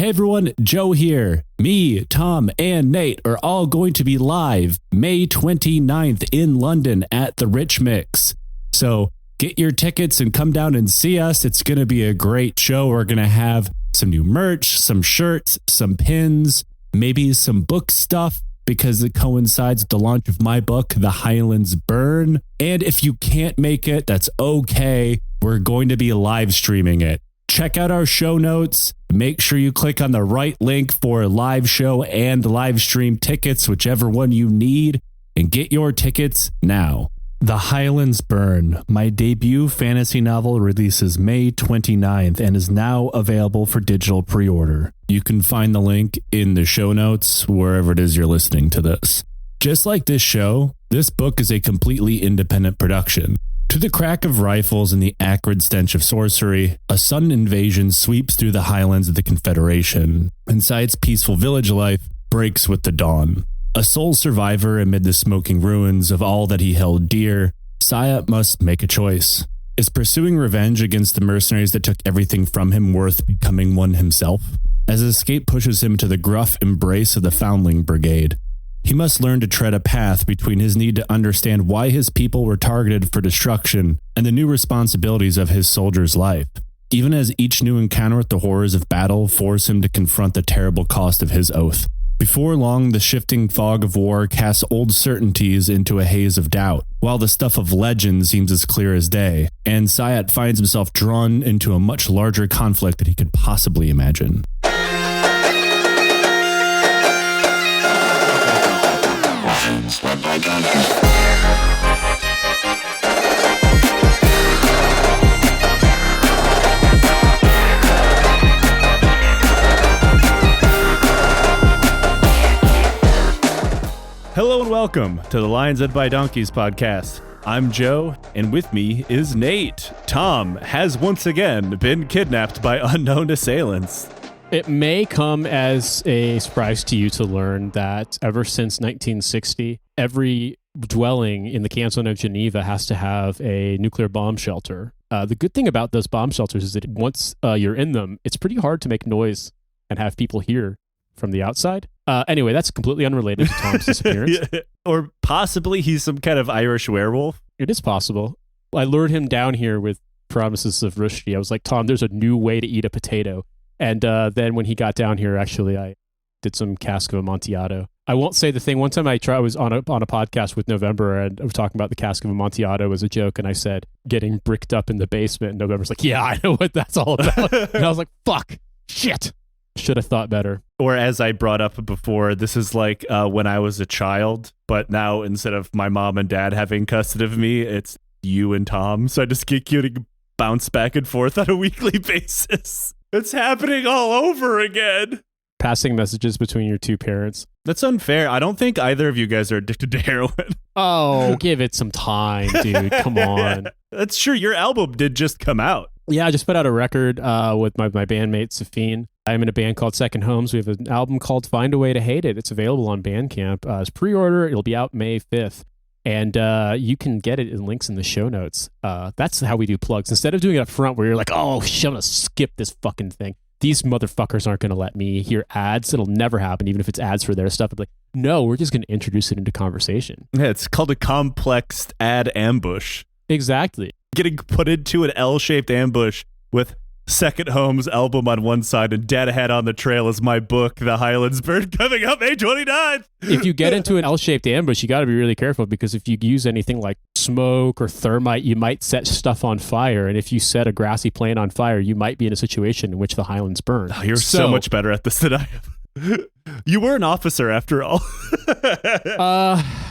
Hey everyone, Joe here. Me, Tom, and Nate are all going to be live May 29th in London at the Rich Mix. So get your tickets and come down and see us. It's going to be a great show. We're going to have some new merch, some shirts, some pins, maybe some book stuff because it coincides with the launch of my book, The Highlands Burn. And if you can't make it, that's okay. We're going to be live streaming it. Check out our show notes. Make sure you click on the right link for live show and live stream tickets, whichever one you need, and get your tickets now. The Highlands Burn, my debut fantasy novel, releases May 29th and is now available for digital pre-order. You can find the link in the show notes wherever it is you're listening to this. Just like this show, this book is a completely independent production. To the crack of rifles and the acrid stench of sorcery, a sudden invasion sweeps through the highlands of the Confederation. Incites peaceful village life breaks with the dawn. A sole survivor amid the smoking ruins of all that he held dear, Syat must make a choice. Is pursuing revenge against the mercenaries that took everything from him worth becoming one himself? As escape pushes him to the gruff embrace of the Foundling Brigade, he must learn to tread a path between his need to understand why his people were targeted for destruction and the new responsibilities of his soldier's life, even as each new encounter with the horrors of battle force him to confront the terrible cost of his oath. Before long, the shifting fog of war casts old certainties into a haze of doubt, while the stuff of legend seems as clear as day, and Syat finds himself drawn into a much larger conflict than he could possibly imagine. Hello and welcome to the Lions Led by Donkeys podcast. I'm Joe, and with me is Nate. Tom has once again been kidnapped by unknown assailants. It may come as a surprise to you to learn that ever since 1960, every dwelling in the canton of Geneva has to have a nuclear bomb shelter. The good thing about those bomb shelters is that once you're in them, it's pretty hard to make noise and have people hear from the outside. Anyway, that's completely unrelated to Tom's disappearance. Yeah. Or possibly he's some kind of Irish werewolf. It is possible. I lured him down here with promises of Rushdie. I was like, Tom, there's a new way to eat a potato. And then when he got down here, actually, I did some cask of Amontillado. I won't say the thing. One time I was on a podcast with November, and I was talking about the cask of Amontillado as a joke, and I said, getting bricked up in the basement. And November's like, yeah, I know what that's all about. And I was like, fuck, shit. Should have thought better. Or as I brought up before, this is like when I was a child, but now instead of my mom and dad having custody of me, it's you and Tom. So I just get getting bounced back and forth on a weekly basis. It's happening all over again. Passing messages between your two parents. That's unfair. I don't think either of you guys are addicted to heroin. Oh, give it some time, dude. Come on. That's true. Your album did just come out. Yeah, I just put out a record with my bandmate, Stephane. I'm in a band called Second Homes. We have an album called Find a Way to Hate It. It's available on Bandcamp. It's pre-order. It'll be out May 5th. And you can get it in links in the show notes. That's how we do plugs. Instead of doing it up front where you're like, oh, I'm going to skip this fucking thing. These motherfuckers aren't going to let me hear ads. It'll never happen, even if it's ads for their stuff. I'm like, no, we're just going to introduce it into conversation. Yeah, it's called a complex ad ambush. Exactly. Getting put into an L-shaped ambush with Second Home's album on one side and dead ahead on the trail is my book, The Highlands Burn, coming up May 29th. If you get into an L-shaped ambush, you got to be really careful, because if you use anything like smoke or thermite, you might set stuff on fire. And if you set a grassy plain on fire, you might be in a situation in which the Highlands burn. Oh, you're so much better at this than I am. You were an officer after all.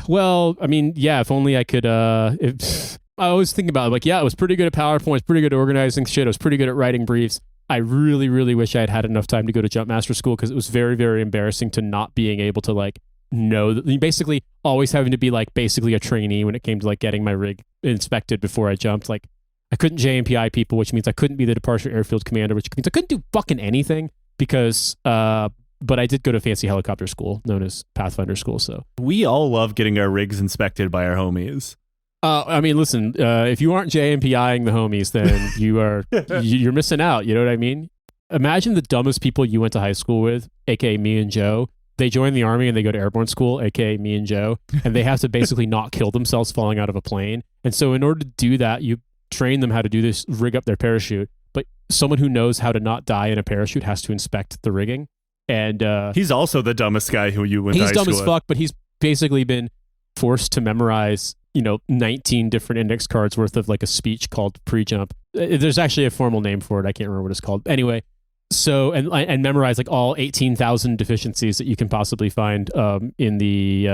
Well, I mean, yeah, if only I could, I always think about it, like, yeah, I was pretty good at PowerPoint, pretty good at organizing shit, I was pretty good at writing briefs. I really, really wish I had had enough time to go to jump master school, because it was very, very embarrassing to not being able to, like, know that, basically always having to be, like, basically a trainee when it came to, like, getting my rig inspected before I jumped. Like, I couldn't JMPI people, which means I couldn't be the departure airfield commander, which means I couldn't do fucking anything, because, but I did go to fancy helicopter school known as Pathfinder School, so. We all love getting our rigs inspected by our homies. I mean, listen, if you aren't JMPIing the homies, then you're missing out. You know what I mean? Imagine the dumbest people you went to high school with, aka me and Joe. They join the army and they go to airborne school, aka me and Joe, and they have to basically not kill themselves falling out of a plane. And so in order to do that, you train them how to do this, rig up their parachute. But someone who knows how to not die in a parachute has to inspect the rigging. And he's also the dumbest guy who you went to high school with. He's dumb as fuck, but he's basically been forced to memorize, 19 different index cards worth of like a speech called pre-jump. There's actually a formal name for it. I can't remember what it's called. Anyway, so and memorize like all 18,000 deficiencies that you can possibly find in the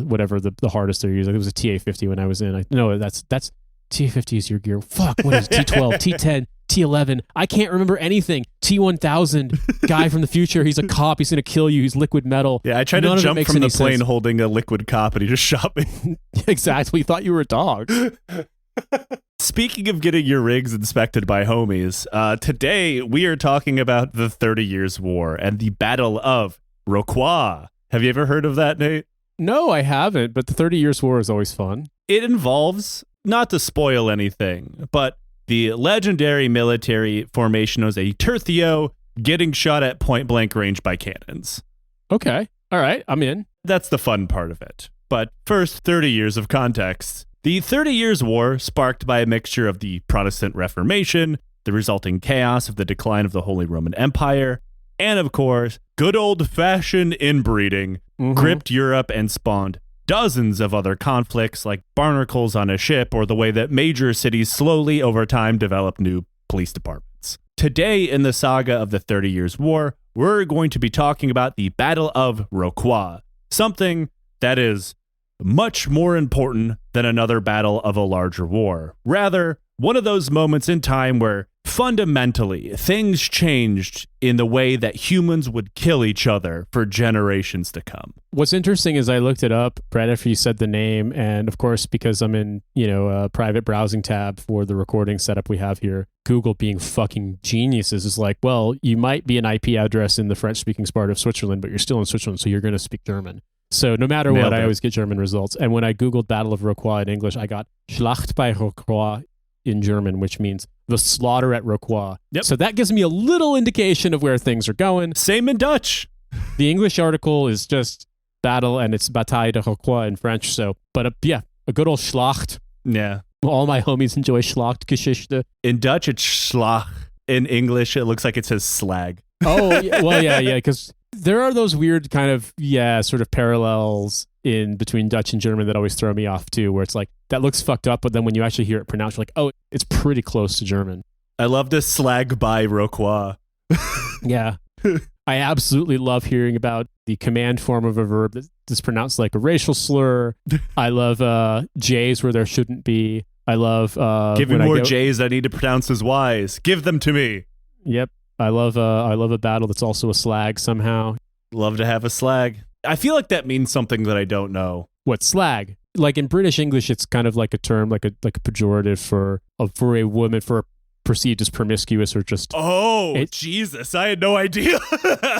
whatever the hardest they're using. It was a TA50 when I was in. No, that's TA50 is your gear. Fuck, what is it? T12, T10, T11. I can't remember anything. T1000, guy from the future. He's a cop. He's going to kill you. He's liquid metal. Yeah, I tried to jump from the plane holding a liquid cop and he just shot me. Exactly. He thought you were a dog. Speaking of getting your rigs inspected by homies, today we are talking about the 30 Years' War and the Battle of Rocroi. Have you ever heard of that, Nate? No, I haven't, but the 30 Years' War is always fun. It involves, not to spoil anything, but the legendary military formation as a tercio getting shot at point-blank range by cannons. Okay. All right. I'm in. That's the fun part of it. But first, 30 years of context. The 30 Years' War, sparked by a mixture of the Protestant Reformation, the resulting chaos of the decline of the Holy Roman Empire, and of course, good old-fashioned inbreeding, gripped Europe and spawned dozens of other conflicts like barnacles on a ship or the way that major cities slowly over time develop new police departments. Today in the saga of the 30 Years' War, we're going to be talking about the Battle of Rocroi, something that is much more important than another battle of a larger war. Rather, one of those moments in time where fundamentally things changed in the way that humans would kill each other for generations to come. What's interesting is I looked it up right after you said the name, and of course, because I'm in, a private browsing tab for the recording setup we have here, Google being fucking geniuses is like, well, you might be an IP address in the French-speaking part of Switzerland, but you're still in Switzerland, so you're going to speak German. So no matter what, I always get German results. And when I Googled Battle of Rocroi in English, I got Schlacht bei Rocroi in German, which means the slaughter at Rocroi. Yep. So that gives me a little indication of where things are going. Same in Dutch. The English article is just battle, and it's Bataille de Rocroi in French. So, but a good old Schlacht. Yeah. All my homies enjoy Schlachtgeschichte. In Dutch, it's Schlag. In English, it looks like it says slag. Oh, well, yeah, because there are those weird kind of, sort of parallels in between Dutch and German that always throw me off too, where it's like, that looks fucked up, but then when you actually hear it pronounced, you're like, oh, it's pretty close to German. I love to slag by Rocroi. Yeah. I absolutely love hearing about the command form of a verb that's pronounced like a racial slur. I love J's where there shouldn't be. I love... Give me more J's I need to pronounce as Y's. Give them to me. Yep. I love a battle that's also a slag somehow. Love to have a slag. I feel like that means something that I don't know. What, slag? Like in British English, it's kind of like a term, like a pejorative for a woman, perceived as promiscuous or just... Oh, Jesus, I had no idea.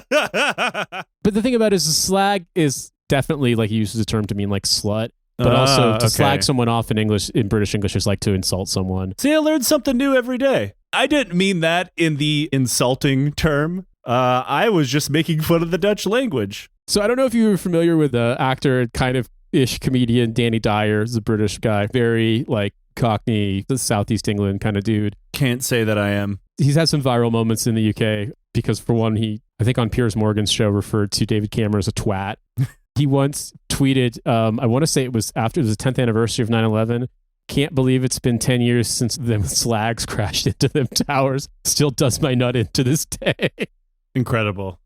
But the thing about it is, slag is definitely like he uses the term to mean like slut, but also to slag someone off in British English is like to insult someone. See, I learned something new every day. I didn't mean that in the insulting term. I was just making fun of the Dutch language. So I don't know if you were familiar with the actor, kind of ish comedian Danny Dyer, is a British guy, very like Cockney, the Southeast England kind of dude. Can't say that I am. He's had some viral moments in the UK because, for one, he, I think on Piers Morgan's show, referred to David Cameron as a twat. He once tweeted, I want to say it was after the 10th anniversary of 9/11. Can't believe it's been 10 years since them slags crashed into them towers. Still does my nut in to this day. Incredible.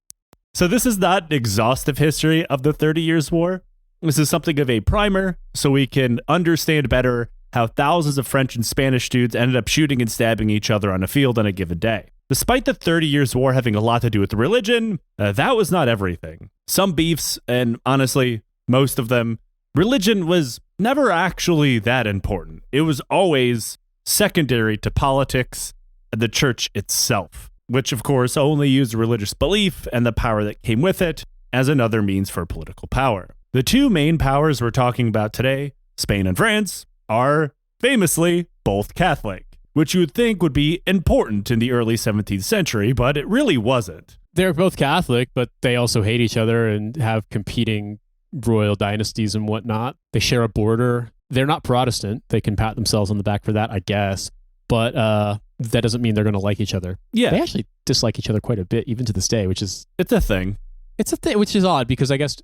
So this is not an exhaustive history of the 30 Years' War. This is something of a primer so we can understand better how thousands of French and Spanish dudes ended up shooting and stabbing each other on a field on a given day. Despite the 30 Years' War having a lot to do with religion, that was not everything. Some beefs, and honestly, most of them, religion was never actually that important. It was always secondary to politics and the church itself, which of course only used religious belief and the power that came with it as another means for political power. The two main powers we're talking about today, Spain and France, are famously both Catholic, which you would think would be important in the early 17th century, but it really wasn't. They're both Catholic, but they also hate each other and have competing royal dynasties and whatnot. They share a border. They're not Protestant. They can pat themselves on the back for that, I guess. But that doesn't mean they're going to like each other. Yeah. They actually dislike each other quite a bit, even to this day, which is... It's a thing. It's a thing, which is odd, because I guess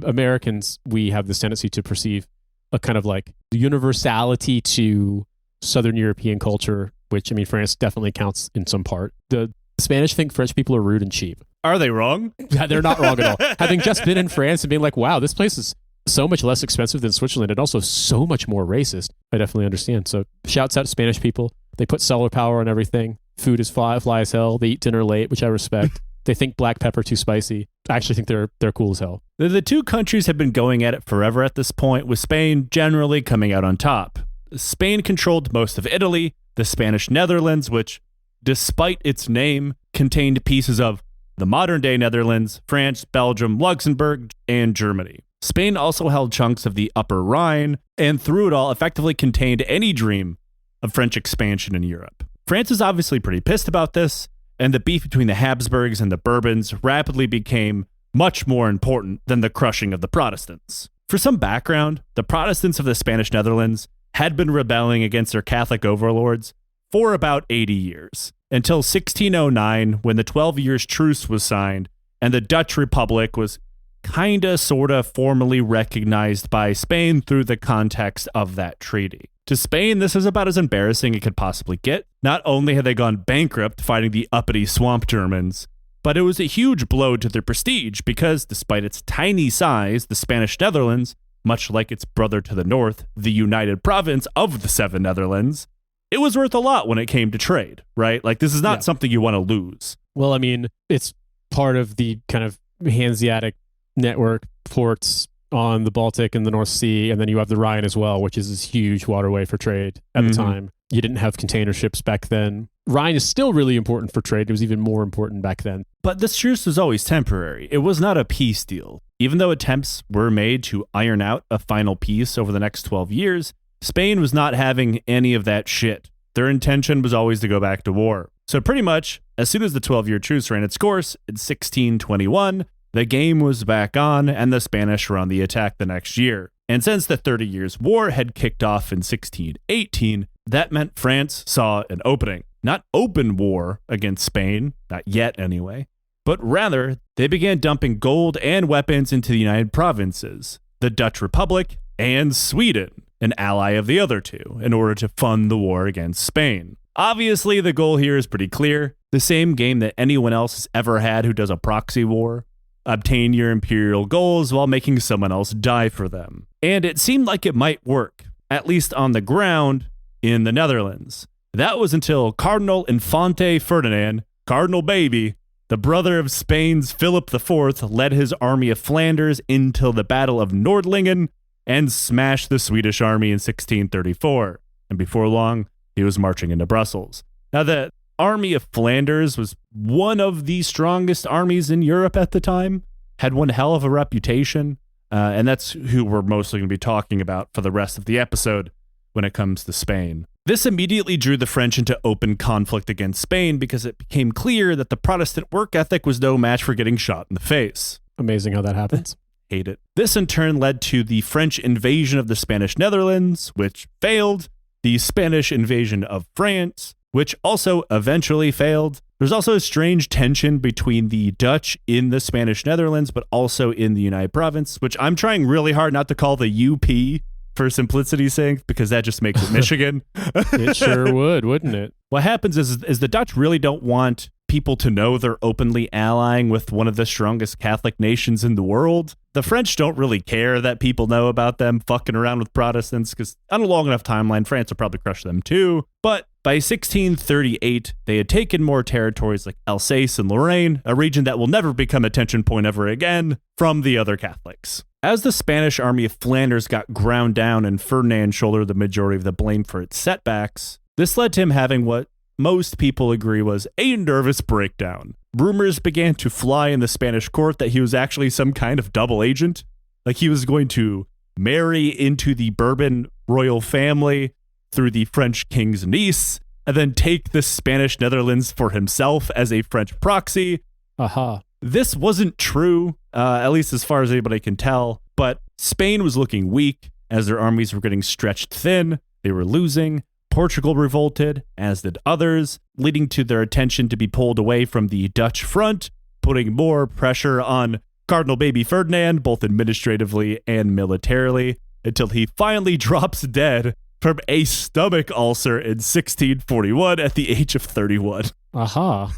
Americans, we have this tendency to perceive a kind of like universality to Southern European culture, which, I mean, France definitely counts in some part. The Spanish think French people are rude and cheap. Are they wrong? Yeah, they're not wrong at all. Having just been in France and being like, wow, this place is so much less expensive than Switzerland and also so much more racist. I definitely understand. So shouts out to Spanish people. They put solar power on everything. Food is fly as hell. They eat dinner late, which I respect. They think black pepper too spicy. I actually think they're cool as hell. The two countries have been going at it forever at this point, with Spain generally coming out on top. Spain controlled most of Italy, the Spanish Netherlands, which, despite its name, contained pieces of the modern-day Netherlands, France, Belgium, Luxembourg, and Germany. Spain also held chunks of the Upper Rhine, and through it all effectively contained any dream of French expansion in Europe. France is obviously pretty pissed about this, and the beef between the Habsburgs and the Bourbons rapidly became much more important than the crushing of the Protestants. For some background, the Protestants of the Spanish Netherlands had been rebelling against their Catholic overlords for about 80 years, until 1609, when the 12 Years' Truce was signed, and the Dutch Republic was kinda sorta formally recognized by Spain through the context of that treaty. To Spain, this is about as embarrassing it could possibly get. Not only had they gone bankrupt fighting the uppity swamp Germans, but it was a huge blow to their prestige because, despite its tiny size, the Spanish Netherlands, much like its brother to the north, the United Province of the Seven Netherlands, it was worth a lot when it came to trade, right? Like, this is not something you want to lose. Well, I mean, it's part of the kind of Hanseatic network, ports on the Baltic and the North Sea, and then you have the Rhine as well, which is this huge waterway for trade at the time. You didn't have container ships back then. Rhine is still really important for trade. It was even more important back then. But this truce was always temporary. It was not a peace deal. Even though attempts were made to iron out a final peace over the next 12 years, Spain was not having any of that shit. Their intention was always to go back to war. So pretty much, as soon as the 12-year truce ran its course in 1621, the game was back on, and the Spanish were on the attack the next year. And since the 30 Years' War had kicked off in 1618, that meant France saw an opening. Not open war against Spain, not yet anyway, but rather they began dumping gold and weapons into the United Provinces, the Dutch Republic, and Sweden, an ally of the other two, in order to fund the war against Spain. Obviously, the goal here is pretty clear. The same game that anyone else has ever had who does a proxy war. Obtain your imperial goals while making someone else die for them. And it seemed like it might work, at least on the ground, in the Netherlands. That was until Cardinal Infante Ferdinand, Cardinal Baby, the brother of Spain's Philip IV, led his Army of Flanders into the Battle of Nordlingen and smashed the Swedish army in 1634. And before long, he was marching into Brussels. Now, the Army of Flanders was one of the strongest armies in Europe at the time, had one hell of a reputation, and that's who we're mostly going to be talking about for the rest of the episode when it comes to Spain. This immediately drew the French into open conflict against Spain because it became clear that the Protestant work ethic was no match for getting shot in the face. Amazing how that happens. Hate it. This in turn led to the French invasion of the Spanish Netherlands, which failed, the Spanish invasion of France, which also eventually failed. There's also a strange tension between the Dutch in the Spanish Netherlands, but also in the United Province, which I'm trying really hard not to call the UP for simplicity's sake, because that just makes it Michigan. It sure would, wouldn't it? What happens is the Dutch really don't want people to know they're openly allying with one of the strongest Catholic nations in the world. The French don't really care that people know about them fucking around with Protestants, because on a long enough timeline, France will probably crush them too. But by 1638, they had taken more territories like Alsace and Lorraine, a region that will never become a tension point ever again, from the other Catholics. As the Spanish Army of Flanders got ground down and Ferdinand shouldered the majority of the blame for its setbacks, this led to him having what most people agree was a nervous breakdown. Rumors began to fly in the Spanish court that he was actually some kind of double agent, like he was going to marry into the Bourbon royal family through the French king's niece, and then take the Spanish Netherlands for himself as a French proxy. Aha. This wasn't true, at least as far as anybody can tell, but Spain was looking weak as their armies were getting stretched thin. They were losing. Portugal revolted, as did others, leading to their attention to be pulled away from the Dutch front, putting more pressure on Cardinal Baby Ferdinand, both administratively and militarily, until he finally drops dead from a stomach ulcer in 1641 at the age of 31. Aha.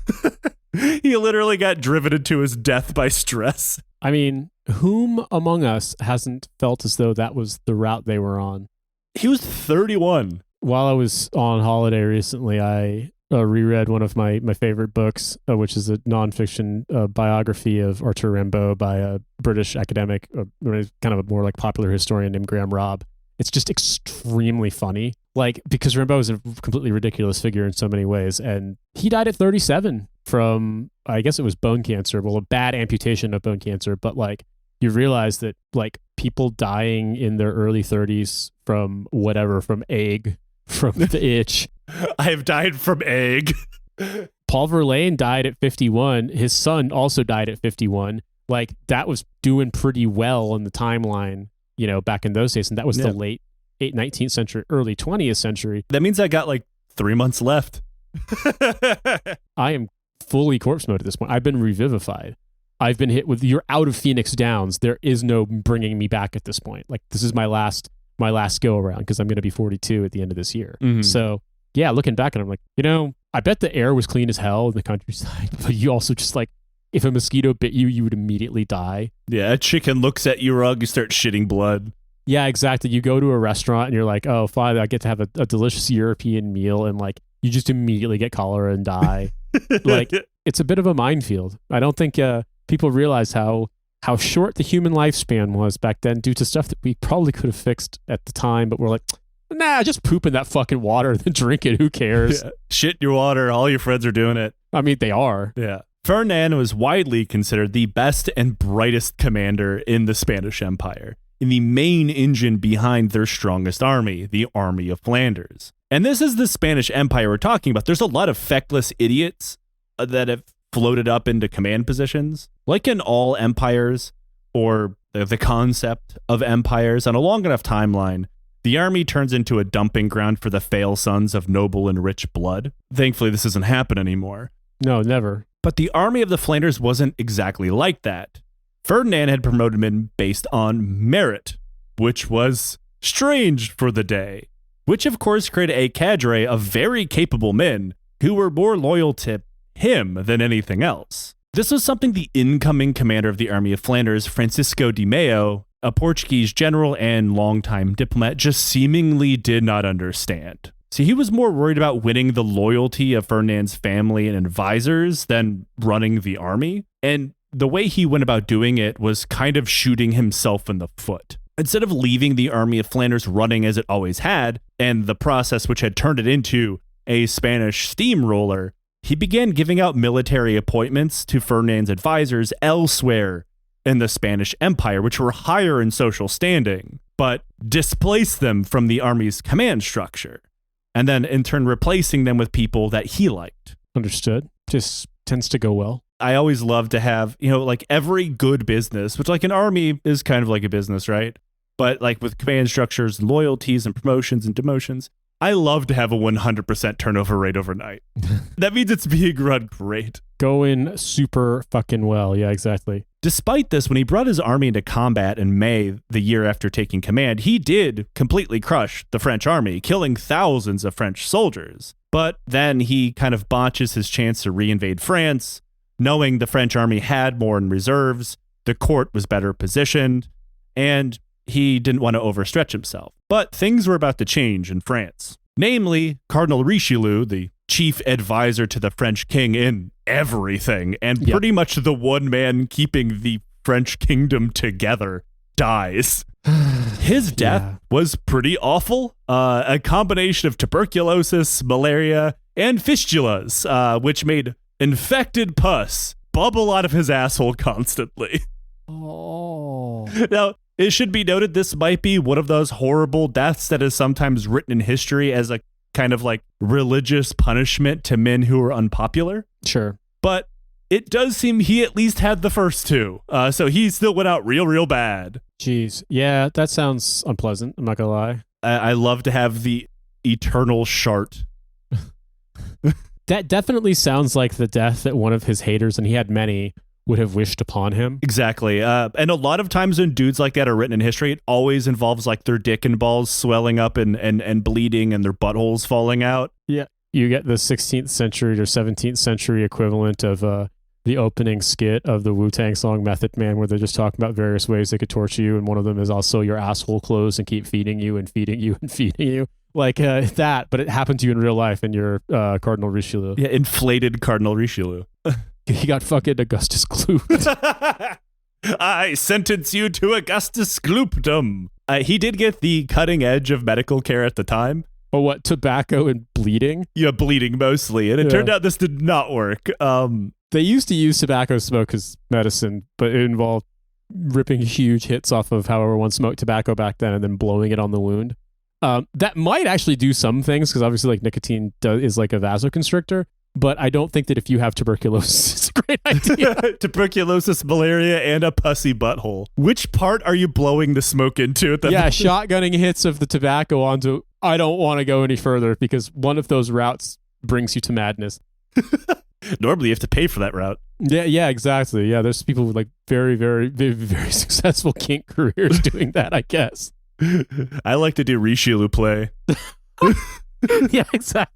He literally got driven into his death by stress. I mean, whom among us hasn't felt as though that was the route they were on? He was 31. While I was on holiday recently, I reread one of my favorite books, which is a nonfiction biography of Arthur Rimbaud by a British academic, kind of a more like popular historian named Graham Robb. It's just extremely funny, like, because Rimbaud is a completely ridiculous figure in so many ways, and he died at 37 from, I guess it was bone cancer, well, a bad amputation of bone cancer, but like, you realize that like people dying in their early 30s from whatever, from egg, from the itch. I have died from egg. Paul Verlaine died at 51. His son also died at 51. Like, that was doing pretty well in the timeline, you know, back in those days. And that was the late 19th century, early 20th century. That means I got like 3 months left. I am fully corpse mode at this point. I've been revivified. I've been hit with, you're out of Phoenix Downs. There is no bringing me back at this point. Like, this is my last go around, because I'm going to be 42 at the end of this year. Mm-hmm. So yeah, looking back, and I'm like, you know, I bet the air was clean as hell in the countryside, but you also just like, if a mosquito bit you, you would immediately die. Yeah, a chicken looks at you wrong, you start shitting blood. Yeah, exactly. You go to a restaurant and you're like, oh, fine, I get to have a delicious European meal, and like, you just immediately get cholera and die. Like, it's a bit of a minefield. I don't think people realize how short the human lifespan was back then due to stuff that we probably could have fixed at the time, but we're like, nah, just poop in that fucking water and then drink it. Who cares? Yeah. Shit in your water. All your friends are doing it. I mean, they are. Yeah. Ferdinand was widely considered the best and brightest commander in the Spanish Empire, in the main engine behind their strongest army, the Army of Flanders. And this is the Spanish Empire we're talking about. There's a lot of feckless idiots that have floated up into command positions. Like in all empires, or the concept of empires, on a long enough timeline, the army turns into a dumping ground for the fail sons of noble and rich blood. Thankfully, this doesn't happen anymore. No, never. But the Army of the Flanders wasn't exactly like that. Ferdinand had promoted men based on merit, which was strange for the day, which of course created a cadre of very capable men who were more loyal to him than anything else. This was something the incoming commander of the Army of Flanders, Francisco de Mello, a Portuguese general and longtime diplomat, just seemingly did not understand. See, he was more worried about winning the loyalty of Ferdinand's family and advisors than running the army. And the way he went about doing it was kind of shooting himself in the foot. Instead of leaving the Army of Flanders running as it always had, and the process which had turned it into a Spanish steamroller, he began giving out military appointments to Ferdinand's advisors elsewhere in the Spanish Empire, which were higher in social standing, but displaced them from the army's command structure, and then in turn replacing them with people that he liked. Understood. Just tends to go well. I always love to have, you know, like every good business, which like an army is kind of like a business, right? But like with command structures, and loyalties and promotions and demotions, I love to have a 100% turnover rate overnight. That means it's being run great. Going super fucking well. Yeah, exactly. Despite this, when he brought his army into combat in May, the year after taking command, he did completely crush the French army, killing thousands of French soldiers. But then he kind of botches his chance to reinvade France, knowing the French army had more in reserves, the court was better positioned, and he didn't want to overstretch himself. But things were about to change in France. Namely, Cardinal Richelieu, the chief advisor to the French king in everything, and pretty much the one man keeping the French kingdom together, dies. His death was pretty awful. A combination of tuberculosis, malaria, and fistulas, which made infected pus bubble out of his asshole constantly. Oh. Now, it should be noted this might be one of those horrible deaths that is sometimes written in history as a kind of like religious punishment to men who were unpopular. Sure. But it does seem he at least had the first two. So he still went out real bad. Jeez. Yeah, that sounds unpleasant. I'm not going to lie. I love to have the eternal shart. That definitely sounds like the death that one of his haters, and he had many, would have wished upon him. Exactly. And a lot of times when dudes like that are written in history, it always involves like their dick and balls swelling up and bleeding and their buttholes falling out. Yeah. You get the 16th century or 17th century equivalent of the opening skit of the Wu-Tang song Method Man, where they're just talking about various ways they could torture you. And one of them is also your asshole closed and keep feeding you and feeding you and feeding you. Like that, but it happened to you in real life and you're Cardinal Richelieu. Yeah, inflated Cardinal Richelieu. He got fucking Augustus Gloop. I sentence you to Augustus Gloopdom. He did get the cutting edge of medical care at the time. But what, tobacco and bleeding? Yeah, bleeding mostly. And it turned out this did not work. They used to use tobacco smoke as medicine, but it involved ripping huge hits off of however one smoked tobacco back then and then blowing it on the wound. That might actually do some things, because obviously like nicotine is like a vasoconstrictor, but I don't think that if you have tuberculosis, it's a great idea. Tuberculosis, malaria, and a pussy butthole. Which part are you blowing the smoke into at that point? Shotgunning hits of the tobacco onto, I don't want to go any further, because one of those routes brings you to madness. Normally you have to pay for that route. Yeah, exactly. Yeah, there's people with like very, very, very, very successful kink careers doing that, I guess. I like to do Richelieu play. Yeah, exactly.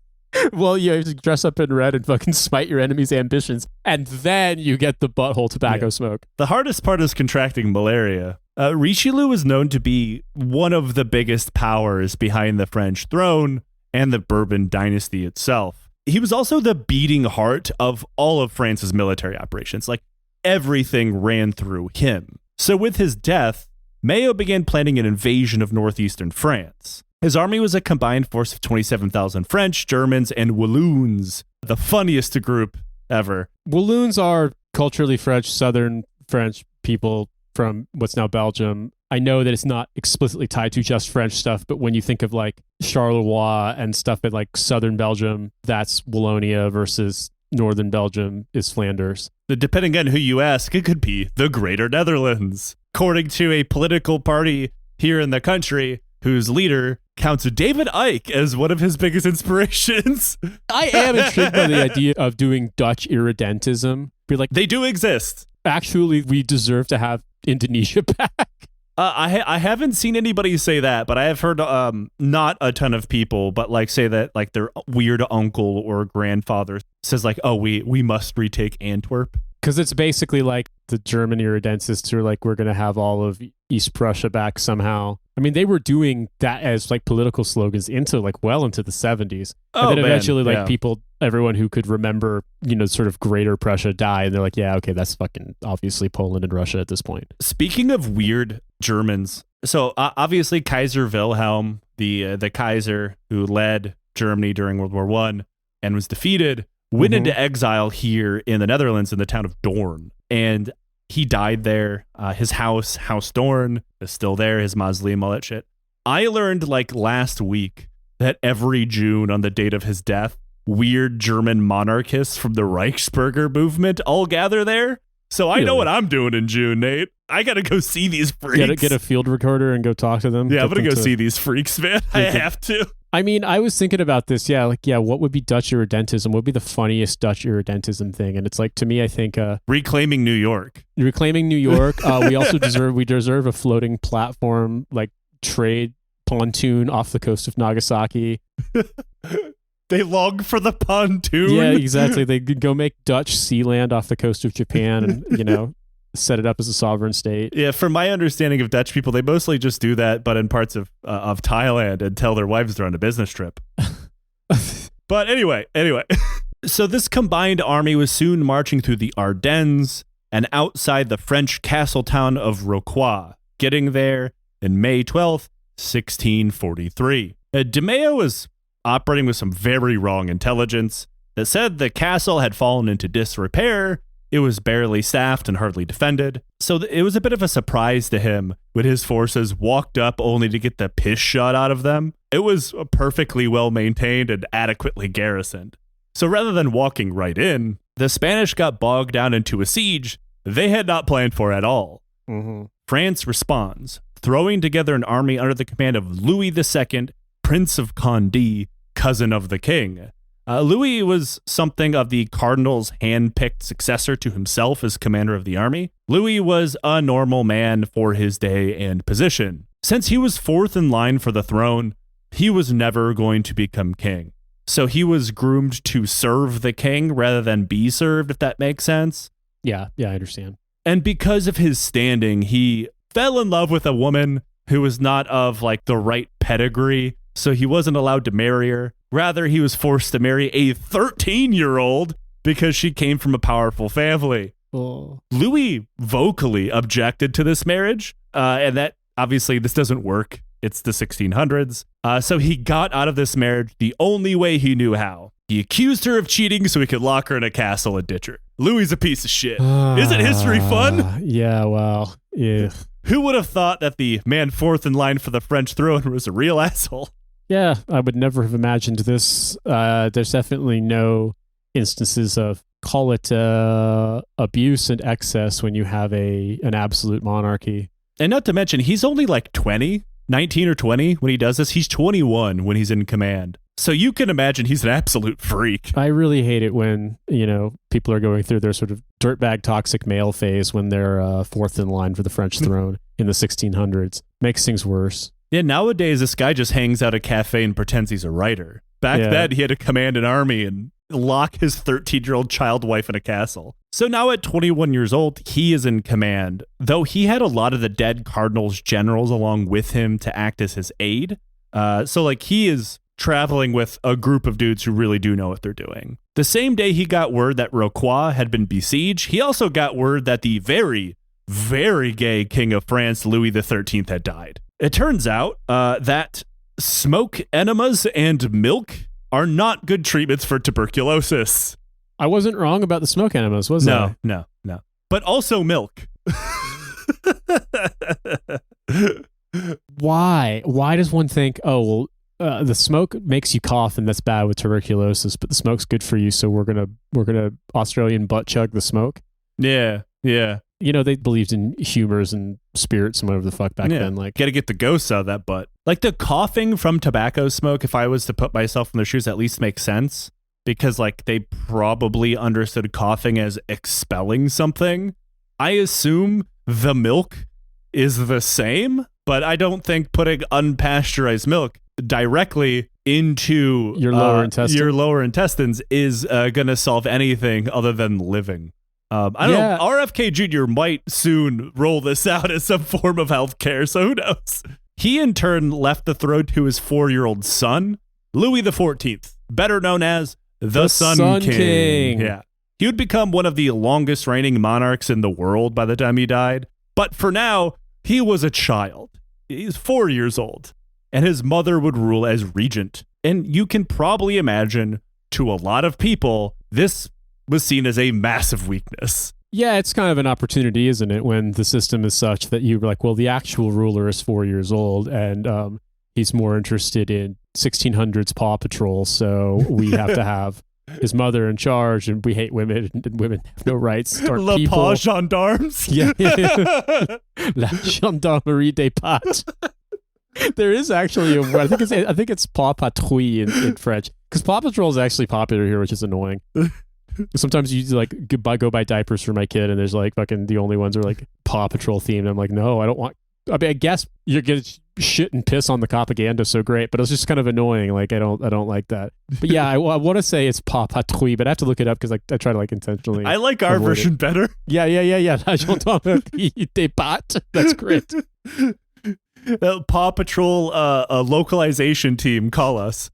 Well, you have to dress up in red and fucking smite your enemy's ambitions, and then you get the butthole tobacco smoke. The hardest part is contracting malaria. Richelieu was known to be one of the biggest powers behind the French throne and the Bourbon dynasty itself. He was also the beating heart of all of France's military operations. Like, everything ran through him. So with his death, Mayo began planning an invasion of northeastern France. His army was a combined force of 27,000 French, Germans, and Walloons, the funniest group ever. Walloons are culturally French, southern French people from what's now Belgium. I know that it's not explicitly tied to just French stuff, but when you think of like Charleroi and stuff in like southern Belgium, that's Wallonia versus northern Belgium is Flanders. Depending on who you ask, it could be the Greater Netherlands. According to a political party here in the country, whose leader counts David Icke as one of his biggest inspirations. I am intrigued by the idea of doing Dutch irredentism. Be like, they do exist. Actually, we deserve to have Indonesia back. I haven't seen anybody say that, but I have heard not a ton of people, but like say that like their weird uncle or grandfather says like, oh, we must retake Antwerp. Because it's basically like the German irredentists are like, we're going to have all of East Prussia back somehow. I mean, they were doing that as like political slogans into like well into the 70s. And then eventually like people, everyone who could remember, you know, sort of Greater Prussia died. And they're like, yeah, okay, that's fucking obviously Poland and Russia at this point. Speaking of weird Germans, so obviously Kaiser Wilhelm, the Kaiser who led Germany during World War I and was defeated, went into exile here in the Netherlands in the town of Doorn. And he died there. His House Doorn, is still there. His mausoleum, all that shit. I learned like last week that every June on the date of his death, weird German monarchists from the Reichsbürger movement all gather there. So I know what I'm doing in June, Nate. I got to go see these freaks. Get a field recorder and go talk to them. Yeah, I'm going to go see these freaks, man. I have to. I mean, I was thinking about this. Yeah, like, what would be Dutch irredentism? What would be the funniest Dutch irredentism thing? And it's like, to me, I think... reclaiming New York. Reclaiming New York. We also deserve a floating platform, like trade pontoon off the coast of Nagasaki. They long for the pontoon. Yeah, exactly. They could go make Dutch sea land off the coast of Japan and, you know, set it up as a sovereign state. Yeah, from my understanding of Dutch people, they mostly just do that, but in parts of Thailand until their wives they're on a business trip. But anyway. So this combined army was soon marching through the Ardennes and outside the French castle town of Rocroi, getting there in May 12th, 1643. De Mayo was operating with some very wrong intelligence that said the castle had fallen into disrepair It was barely staffed and hardly defended, so it was a bit of a surprise to him when his forces walked up only to get the piss shot out of them. It was perfectly well maintained and adequately garrisoned. So rather than walking right in, the Spanish got bogged down into a siege they had not planned for at all. Mm-hmm. France responds, throwing together an army under the command of Louis II, Prince of Conde, cousin of the king. Louis was something of the cardinal's hand-picked successor to himself as commander of the army. Louis was a normal man for his day and position. Since he was fourth in line for the throne, he was never going to become king. So he was groomed to serve the king rather than be served, if that makes sense. Yeah, I understand. And because of his standing, he fell in love with a woman who was not of like the right pedigree, so he wasn't allowed to marry her. Rather, he was forced to marry a 13-year-old because she came from a powerful family. Oh. Louis vocally objected to this marriage, and that obviously this doesn't work. It's the 1600s. So he got out of this marriage the only way he knew how. He accused her of cheating so he could lock her in a castle and ditch her. Louis is a piece of shit. Isn't history fun? Yeah, well, yeah. Who would have thought that the man fourth in line for the French throne was a real asshole? Yeah, I would never have imagined this. There's definitely no instances of, call it abuse and excess when you have an absolute monarchy. And not to mention, he's only like 19 or 20 when he does this. He's 21 when he's in command. So you can imagine he's an absolute freak. I really hate it when, people are going through their sort of dirtbag toxic male phase when they're fourth in line for the French throne in the 1600s. Makes things worse. Yeah, nowadays this guy just hangs out at a cafe and pretends he's a writer. Back then, he had to command an army and lock his 13-year-old child wife in a castle. So now at 21 years old, he is in command, though he had a lot of the dead cardinal's generals along with him to act as his aide. So he is traveling with a group of dudes who really do know what they're doing. The same day he got word that Rocroi had been besieged, he also got word that the very, very gay king of France, Louis XIII, had died. It turns out that smoke enemas and milk are not good treatments for tuberculosis. I wasn't wrong about the smoke enemas, was I? No. But also milk. Why? Why does one think, the smoke makes you cough and that's bad with tuberculosis, but the smoke's good for you, so we're gonna Australian butt chug the smoke? Yeah. They believed in humors and spirits and whatever the fuck back then. Gotta get the ghosts out of that butt. Like the coughing from tobacco smoke, if I was to put myself in their shoes, at least makes sense. Because they probably understood coughing as expelling something. I assume the milk is the same, but I don't think putting unpasteurized milk directly into your lower intestines is going to solve anything other than living. I don't know. RFK Jr. might soon roll this out as some form of healthcare, so who knows? He in turn left the throne to his 4-year-old son, Louis XIV, better known as the Sun King. Yeah. He would become one of the longest reigning monarchs in the world by the time he died. But for now, he was a child. He's 4 years old. And his mother would rule as regent. And you can probably imagine, to a lot of people, this was seen as a massive weakness. Yeah, it's kind of an opportunity, isn't it, when the system is such that you're like, well, the actual ruler is 4 years old, and he's more interested in 1600s Paw Patrol, so we have to have his mother in charge, and we hate women, and women have no rights. La Paw Gendarmes? Yeah. La Gendarmerie des Pattes. There is actually a word. I think it's Paw Patrouille in French, because Paw Patrol is actually popular here, which is annoying. Sometimes you go buy diapers for my kid, and there's fucking the only ones are Paw Patrol themed. I'm like, no, I don't want. I mean, I guess you're gonna shit and piss on the propaganda, so great, but it's just kind of annoying. I don't like that. But yeah, I want to say it's Paw Patrouille, but I have to look it up because I try to intentionally. I like our version better. Yeah. La Gendarmerie des Pattes. That's great. Paw Patrol localization team, call us.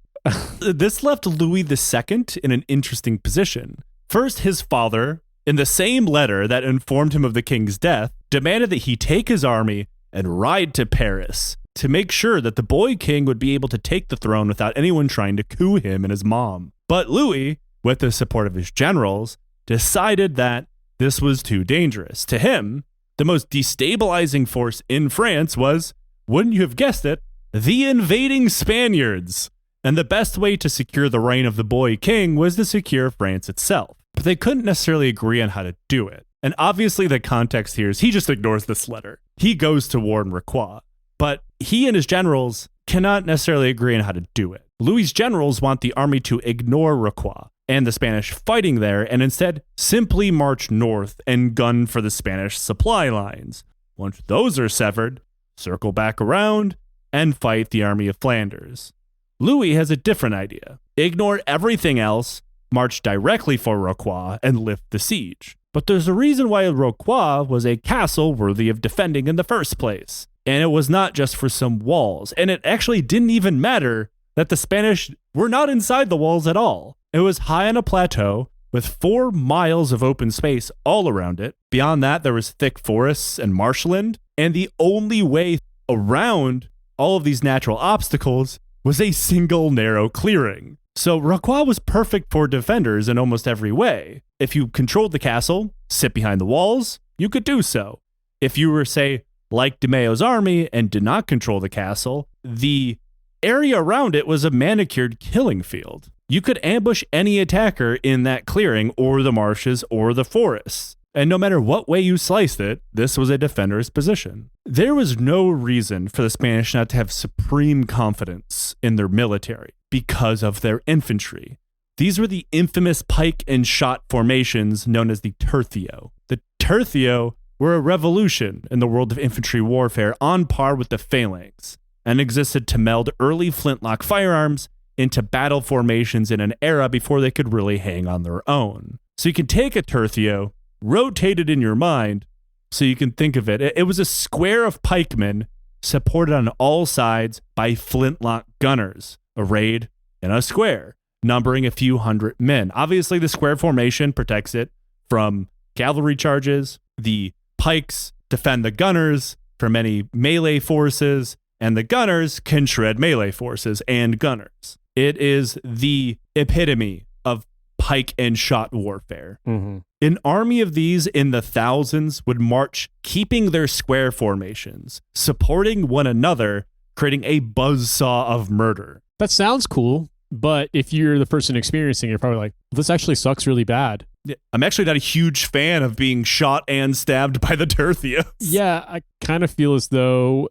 This left Louis II in an interesting position. First, his father, in the same letter that informed him of the king's death, demanded that he take his army and ride to Paris to make sure that the boy king would be able to take the throne without anyone trying to coup him and his mom. But Louis, with the support of his generals, decided that this was too dangerous. To him, the most destabilizing force in France was, wouldn't you have guessed it, the invading Spaniards. And the best way to secure the reign of the boy king was to secure France itself. But they couldn't necessarily agree on how to do it. And obviously the context here is he just ignores this letter. He goes to war in Rocroi. But he and his generals cannot necessarily agree on how to do it. Louis's generals want the army to ignore Rocroi and the Spanish fighting there and instead simply march north and gun for the Spanish supply lines. Once those are severed, circle back around and fight the Army of Flanders. Louis has a different idea. Ignore everything else, march directly for Rocroi, and lift the siege. But there's a reason why Rocroi was a castle worthy of defending in the first place. And it was not just for some walls. And it actually didn't even matter that the Spanish were not inside the walls at all. It was high on a plateau with 4 miles of open space all around it. Beyond that, there was thick forests and marshland. And the only way around all of these natural obstacles was a single narrow clearing. So Rocroi was perfect for defenders in almost every way. If you controlled the castle, sit behind the walls, you could do so. If you were, say, like de Mayo's army and did not control the castle, the area around it was a manicured killing field. You could ambush any attacker in that clearing or the marshes or the forests. And no matter what way you sliced it, this was a defender's position. There was no reason for the Spanish not to have supreme confidence in their military because of their infantry. These were the infamous pike and shot formations known as the tercio. The tercio were a revolution in the world of infantry warfare on par with the phalanx and existed to meld early flintlock firearms into battle formations in an era before they could really hang on their own. So you can take a tercio, rotate it in your mind so you can think of it. It was a square of pikemen supported on all sides by flintlock gunners, arrayed in a square, numbering a few hundred men. Obviously, the square formation protects it from cavalry charges. The pikes defend the gunners from any melee forces, and the gunners can shred melee forces and gunners. It is the epitome of pike and shot warfare. Mm-hmm. An army of these in the thousands would march, keeping their square formations, supporting one another, creating a buzzsaw of murder. That sounds cool, but if you're the person experiencing it, you're probably like, this actually sucks really bad. Yeah, I'm actually not a huge fan of being shot and stabbed by the tercios. Yeah, I kind of feel as though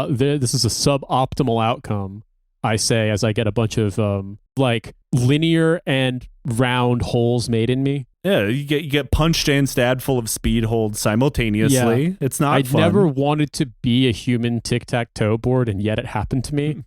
this is a suboptimal outcome, I say, as I get a bunch of like linear and round holes made in me. Yeah, you get punched and stabbed full of speed holds simultaneously. Yeah. It's not fun. I never wanted to be a human tic-tac-toe board, and yet it happened to me.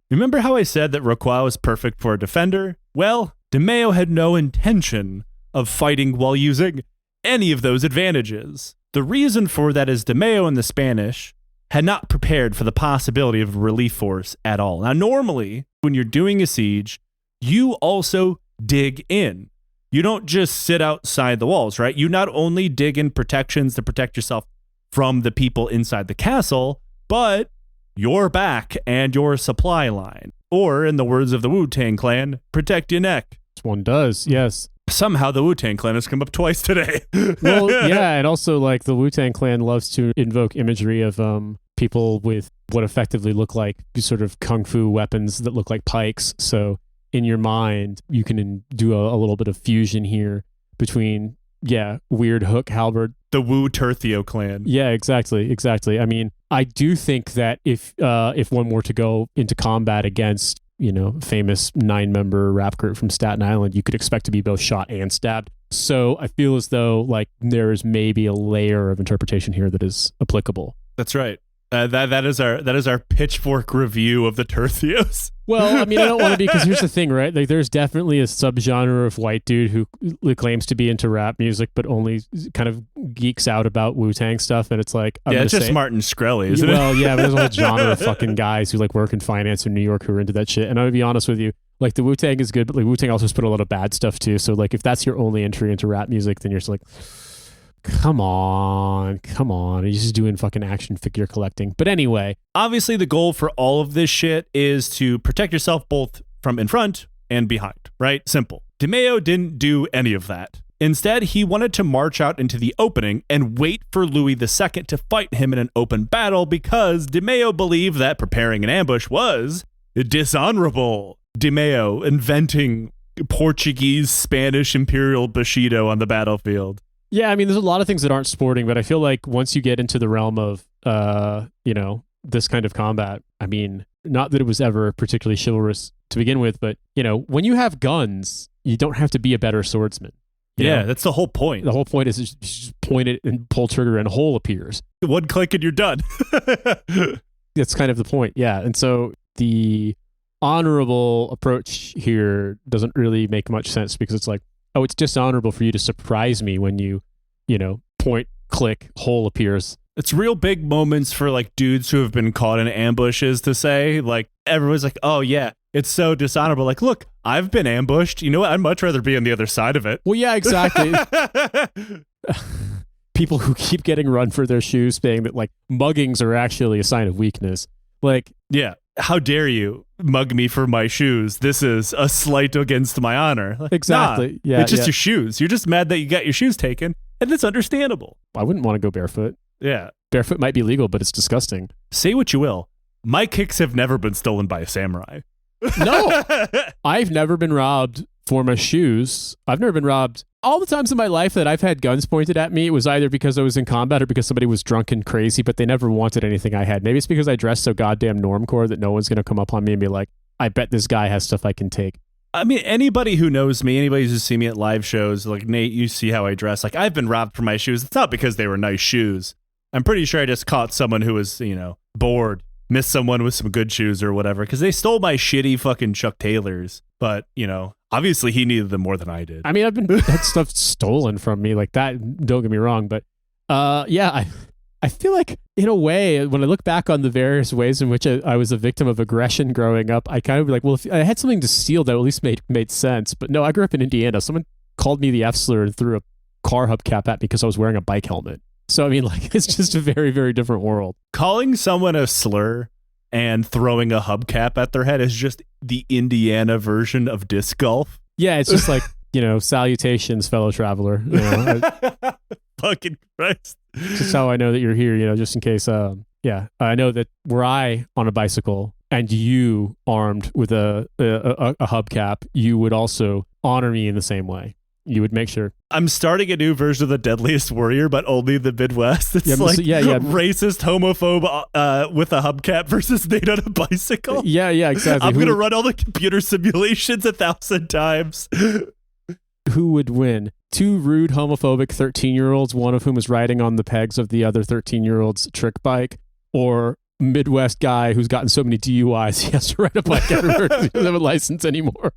Remember how I said that Rocroi was perfect for a defender? Well, de Mayo had no intention of fighting while using any of those advantages. The reason for that is de Mayo and the Spanish had not prepared for the possibility of a relief force at all. Now, normally, when you're doing a siege, you also dig in. You don't just sit outside the walls, right? You not only dig in protections to protect yourself from the people inside the castle, but your back and your supply line. Or, in the words of the Wu-Tang Clan, protect your neck. One does, yes. Somehow the Wu-Tang Clan has come up twice today. Well, yeah, and also like the Wu-Tang Clan loves to invoke imagery of people with what effectively look like sort of kung fu weapons that look like pikes. So in your mind, you can do a little bit of fusion here between, weird hook halberd. The Wu Tercio clan. Yeah, exactly. I mean, I do think that if one were to go into combat against, famous 9-member rap group from Staten Island, you could expect to be both shot and stabbed. So I feel as though like there is maybe a layer of interpretation here that is applicable. That's right. That is our pitchfork review of the tercios. Well, I mean, I don't want to be, because here's the thing, right? Like, there's definitely a subgenre of white dude who claims to be into rap music, but only kind of geeks out about Wu-Tang stuff, and it's like, it's just Martin Shkreli, isn't it? Well, yeah, but there's a whole genre of fucking guys who like work in finance in New York who are into that shit. And I'm gonna be honest with you, like the Wu-Tang is good, but like Wu-Tang also has put a lot of bad stuff too. So like, if that's your only entry into rap music, then you're just like, come on, you're just doing fucking action figure collecting. But anyway, obviously the goal for all of this shit is to protect yourself both from in front and behind, right? Simple. De Mayo didn't do any of that. Instead, he wanted to march out into the opening and wait for Louis II to fight him in an open battle because De Mayo believed that preparing an ambush was dishonorable. De Mayo inventing Portuguese, Spanish imperial bushido on the battlefield. Yeah, I mean, there's a lot of things that aren't sporting, but I feel like once you get into the realm of, this kind of combat, I mean, not that it was ever particularly chivalrous to begin with, but, when you have guns, you don't have to be a better swordsman. Yeah, that's the whole point. The whole point is you just point it and pull trigger and a hole appears. One click and you're done. That's kind of the point, yeah. And so the honorable approach here doesn't really make much sense because it's like, oh, it's dishonorable for you to surprise me when you point, click, hole appears. It's real big moments for like dudes who have been caught in ambushes to say, like, everyone's like, oh yeah, it's so dishonorable. Like, look, I've been ambushed. You know what? I'd much rather be on the other side of it. Well, yeah, exactly. People who keep getting run for their shoes saying that like muggings are actually a sign of weakness. Like, yeah, how dare you mug me for my shoes? This is a slight against my honor. Like, exactly. Nah, yeah, it's just your shoes. You're just mad that you got your shoes taken, and it's understandable. I wouldn't want to go barefoot. Yeah. Barefoot might be legal, but it's disgusting. Say what you will. My kicks have never been stolen by a samurai. No, I've never been robbed for my shoes. I've never been robbed. All the times in my life that I've had guns pointed at me, it was either because I was in combat or because somebody was drunk and crazy, but they never wanted anything I had. Maybe it's because I dressed so goddamn normcore that no one's going to come up on me and be like, I bet this guy has stuff I can take. I mean, anybody who knows me, anybody who's seen me at live shows, like, Nate, you see how I dress. Like, I've been robbed for my shoes. It's not because they were nice shoes. I'm pretty sure I just caught someone who was, bored, missed someone with some good shoes or whatever, because they stole my shitty fucking Chuck Taylors. But, obviously he needed them more than I did. I mean, I've been had stuff stolen from me like that. Don't get me wrong. But, yeah, I feel like, in a way, when I look back on the various ways in which I was a victim of aggression growing up, I kind of be like, well, if I had something to steal that at least made sense. But no, I grew up in Indiana. Someone called me the F slur and threw a car hubcap at me because I was wearing a bike helmet. So, I mean, like, it's just a very, very different world. Calling someone a slur and throwing a hubcap at their head is just the Indiana version of disc golf. Yeah, it's just like, salutations, fellow traveler. Fucking Christ. Just how I know that you're here, just in case. I know that were I on a bicycle and you armed with a hubcap, you would also honor me in the same way. You would make sure. I'm starting a new version of the Deadliest Warrior, but only the Midwest. It's racist, homophobe with a hubcap versus Nate on a bicycle. Yeah, exactly. I'm going to run all the computer simulations 1,000 times. Who would win? Two rude, homophobic 13-year-olds, one of whom is riding on the pegs of the other 13-year-old's trick bike, or Midwest guy who's gotten so many DUIs he has to ride a bike everywhere because he doesn't have a license anymore.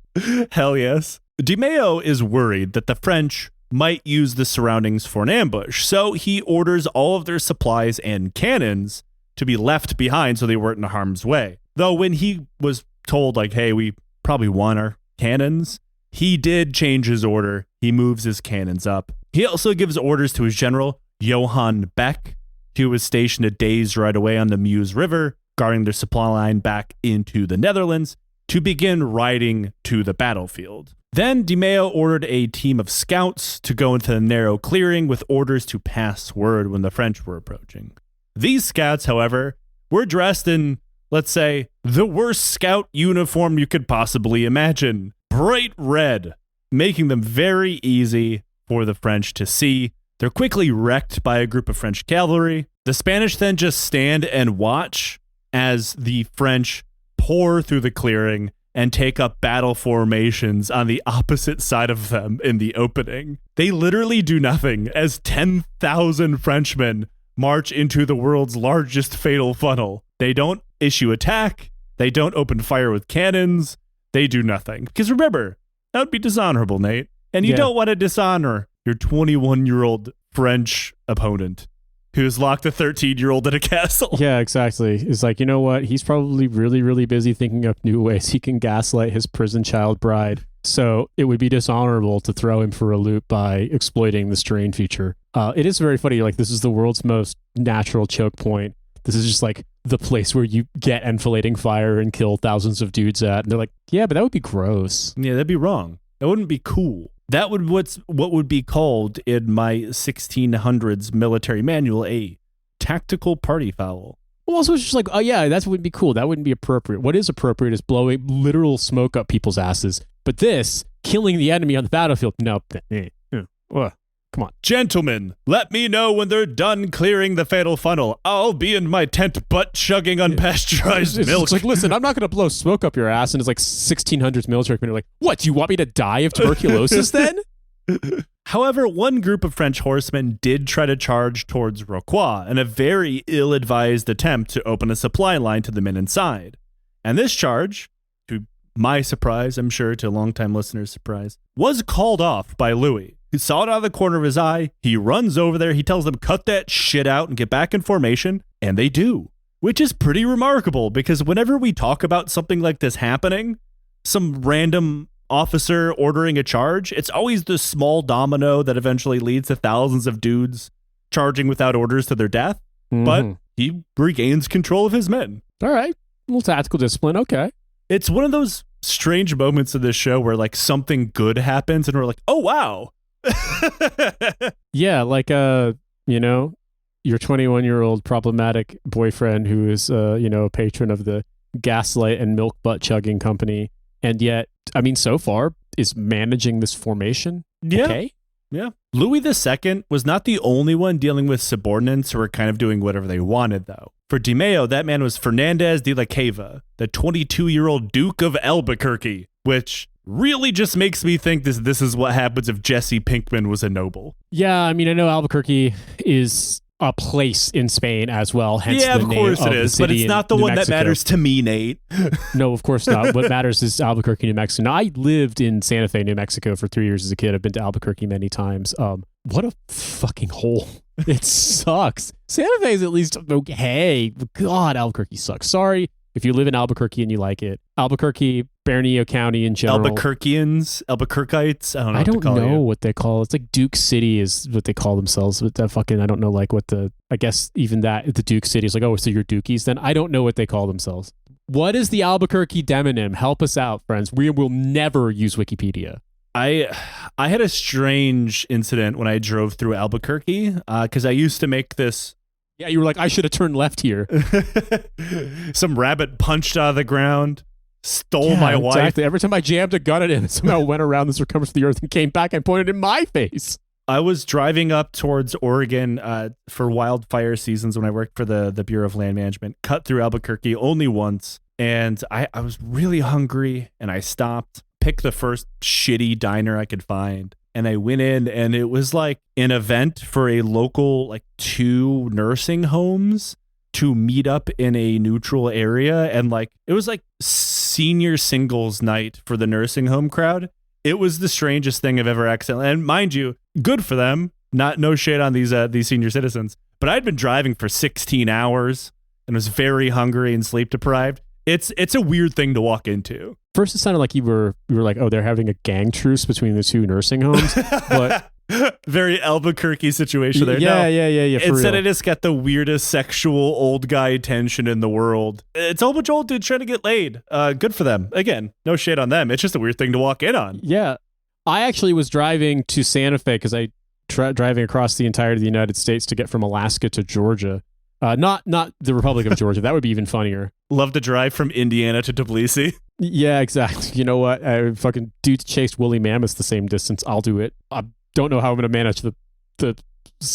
Hell yes. De Mayo is worried that the French might use the surroundings for an ambush, so he orders all of their supplies and cannons to be left behind so they weren't in harm's way. Though when he was told, like, hey, we probably want our cannons, he did change his order. He moves his cannons up. He also gives orders to his general, Johann Beck, who was stationed a day's ride away on the Meuse River, guarding their supply line back into the Netherlands, to begin riding to the battlefield. Then De Mayo ordered a team of scouts to go into the narrow clearing with orders to pass word when the French were approaching. These scouts, however, were dressed in, let's say, the worst scout uniform you could possibly imagine. Bright red, making them very easy for the French to see. They're quickly wrecked by a group of French cavalry. The Spanish then just stand and watch as the French pour through the clearing and take up battle formations on the opposite side of them in the opening. They literally do nothing as 10,000 Frenchmen march into the world's largest fatal funnel. They don't issue attack. They don't open fire with cannons. They do nothing. Because remember, that would be dishonorable, Nate. And you don't want to dishonor your 21-year-old French opponent who's locked a 13-year-old in a castle. Yeah, exactly. It's like, you know what? He's probably really, really busy thinking up new ways he can gaslight his prison child bride. So it would be dishonorable to throw him for a loop by exploiting the strain feature. It is very funny. Like, this is the world's most natural choke point. This is just like the place where you get enfilading fire and kill thousands of dudes at. And they're like, yeah, but that would be gross. Yeah, that'd be wrong. That wouldn't be cool. That what would be called in my 1600s military manual a tactical party foul. Well, also it's just like, oh yeah, that wouldn't be cool. That wouldn't be appropriate. What is appropriate is blowing literal smoke up people's asses. But this, killing the enemy on the battlefield, no. Come on. Gentlemen, let me know when they're done clearing the fatal funnel. I'll be in my tent butt chugging unpasteurized milk. It's like, listen, I'm not going to blow smoke up your ass. And it's like 1600s military commander like, what, do you want me to die of tuberculosis then? However, one group of French horsemen did try to charge towards Rocroi in a very ill-advised attempt to open a supply line to the men inside. And this charge, to my surprise, I'm sure to longtime listeners' surprise, was called off by Louis. He saw it out of the corner of his eye. He runs over there. He tells them, cut that shit out and get back in formation. And they do, which is pretty remarkable because whenever we talk about something like this happening, some random officer ordering a charge, it's always the small domino that eventually leads to thousands of dudes charging without orders to their death. Mm-hmm. But he regains control of his men. All right. A little tactical discipline. Okay. It's one of those strange moments of this show where like something good happens and we're like, oh, wow. Yeah, like your 21-year-old problematic boyfriend who is a patron of the gaslight and milk butt chugging company, and yet I mean so far is managing this formation. Yeah. Okay. Yeah. Louis II was not the only one dealing with subordinates who were kind of doing whatever they wanted, though. For Di Maio, that man was Fernandez de la Cava, the 22-year-old Duke of Albuquerque, which really just makes me think this is what happens if Jesse Pinkman was a noble. Yeah, I mean, I know Albuquerque is a place in Spain as well. Hence yeah, the of name course it of is, but it's not the New one Mexico. that matters to me, Nate. No, of course not. What matters is Albuquerque, New Mexico. Now, I lived in Santa Fe, New Mexico for 3 years as a kid. I've been to Albuquerque many times. What a fucking hole. It sucks. Santa Fe is at least okay. God, Albuquerque sucks. Sorry if you live in Albuquerque and you like it. Albuquerque, Bernalillo County in general. Albuquerqueians, Albuquerqueites. I don't know what they call it. It's like Duke City is what they call themselves. But that fucking, I don't know like what I guess even that, the Duke City is like, oh, so you're Dukies then? I don't know what they call themselves. What is the Albuquerque demonym? Help us out, friends. We will never use Wikipedia. I had a strange incident when I drove through Albuquerque because I used to make this. Yeah, you were like, I should have turned left here. Some rabbit punched out of the ground, stole my wife. Exactly. Every time I jammed a gun at him, it somehow went around the circumference of the earth and came back and pointed in my face. I was driving up towards Oregon for wildfire seasons when I worked for the Bureau of Land Management, cut through Albuquerque only once. And I was really hungry and I stopped, picked the first shitty diner I could find. And I went in and it was like an event for a local, like 2 nursing homes to meet up in a neutral area. And like, it was like senior singles night for the nursing home crowd. It was the strangest thing I've ever accidentally, and mind you, good for them. No shade on these senior citizens, but I'd been driving for 16 hours and was very hungry and sleep deprived. It's a weird thing to walk into. First, it sounded like you were like, oh, they're having a gang truce between the 2 nursing homes, but very Albuquerque situation there. Yeah. Instead, I just got the weirdest sexual old guy tension in the world. It's a whole bunch of old dudes trying to get laid. Good for them. Again, no shade on them. It's just a weird thing to walk in on. Yeah, I actually was driving to Santa Fe because I driving across the entirety of the United States to get from Alaska to Georgia. Not the Republic of Georgia. That would be even funnier. Love to drive from Indiana to Tbilisi. Yeah, exactly. You know what? I fucking dudes chased woolly mammoths the same distance. I'll do it. I don't know how I'm going to manage the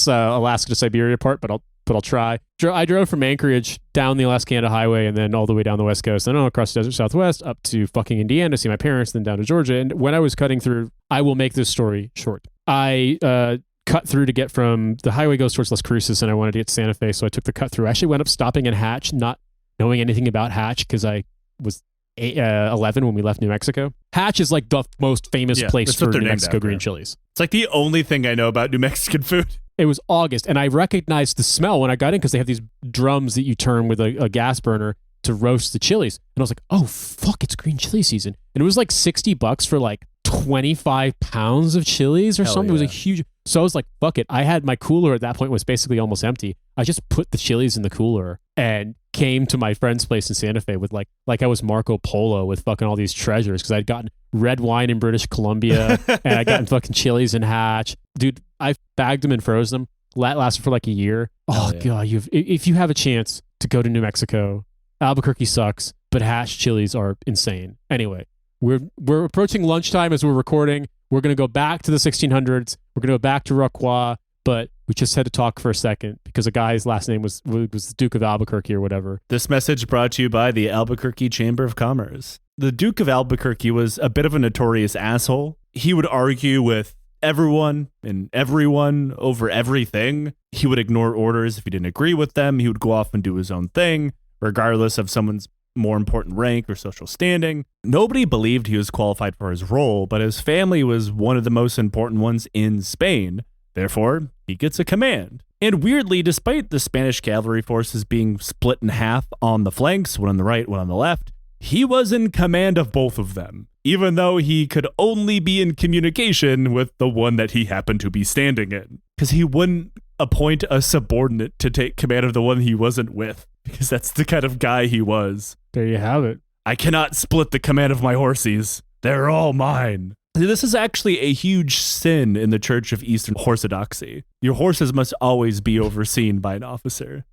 Alaska to Siberia part, but I'll try. I drove from Anchorage down the Alaska-Canada highway and then all the way down the west coast, and across the desert southwest up to fucking Indiana to see my parents, then down to Georgia. And when I was cutting through, I will make this story short. I cut through to get from the highway goes towards Las Cruces, and I wanted to get to Santa Fe, so I took the cut through. I actually went up stopping in Hatch, not knowing anything about Hatch because I was 11 when we left New Mexico. Hatch is like the most famous place for New Mexico green chilies. It's like the only thing I know about New Mexican food. It was August, and I recognized the smell when I got in because they have these drums that you turn with a gas burner to roast the chilies. And I was like, oh, fuck, it's green chili season. And it was like $60 for like 25 pounds of chilies or something. Yeah. It was a huge... So I was like, fuck it. I had my cooler at that point was basically almost empty. I just put the chilies in the cooler and came to my friend's place in Santa Fe with like I was Marco Polo with fucking all these treasures because I'd gotten red wine in British Columbia, and I got in fucking chilies and Hatch. Dude, I bagged them and froze them. That lasted for like a year. Oh, yeah. God. If you have a chance to go to New Mexico, Albuquerque sucks, but Hatch chilies are insane. Anyway, we're approaching lunchtime as we're recording. We're going to go back to the 1600s. We're going to go back to Rocroi, but we just had to talk for a second because a guy's last name was the Duke of Albuquerque or whatever. This message brought to you by the Albuquerque Chamber of Commerce. The Duke of Albuquerque was a bit of a notorious asshole. He would argue with everyone and everyone over everything. He would ignore orders if he didn't agree with them. He would go off and do his own thing, regardless of someone's more important rank or social standing. Nobody believed he was qualified for his role, but his family was one of the most important ones in Spain. Therefore, he gets a command. And weirdly, despite the Spanish cavalry forces being split in half on the flanks, one on the right, one on the left, he was in command of both of them, even though he could only be in communication with the one that he happened to be standing in. Because he wouldn't appoint a subordinate to take command of the one he wasn't with, because that's the kind of guy he was. There you have it. I cannot split the command of my horses. They're all mine. This is actually a huge sin in the Church of Eastern Orthodoxy. Your horses must always be overseen by an officer.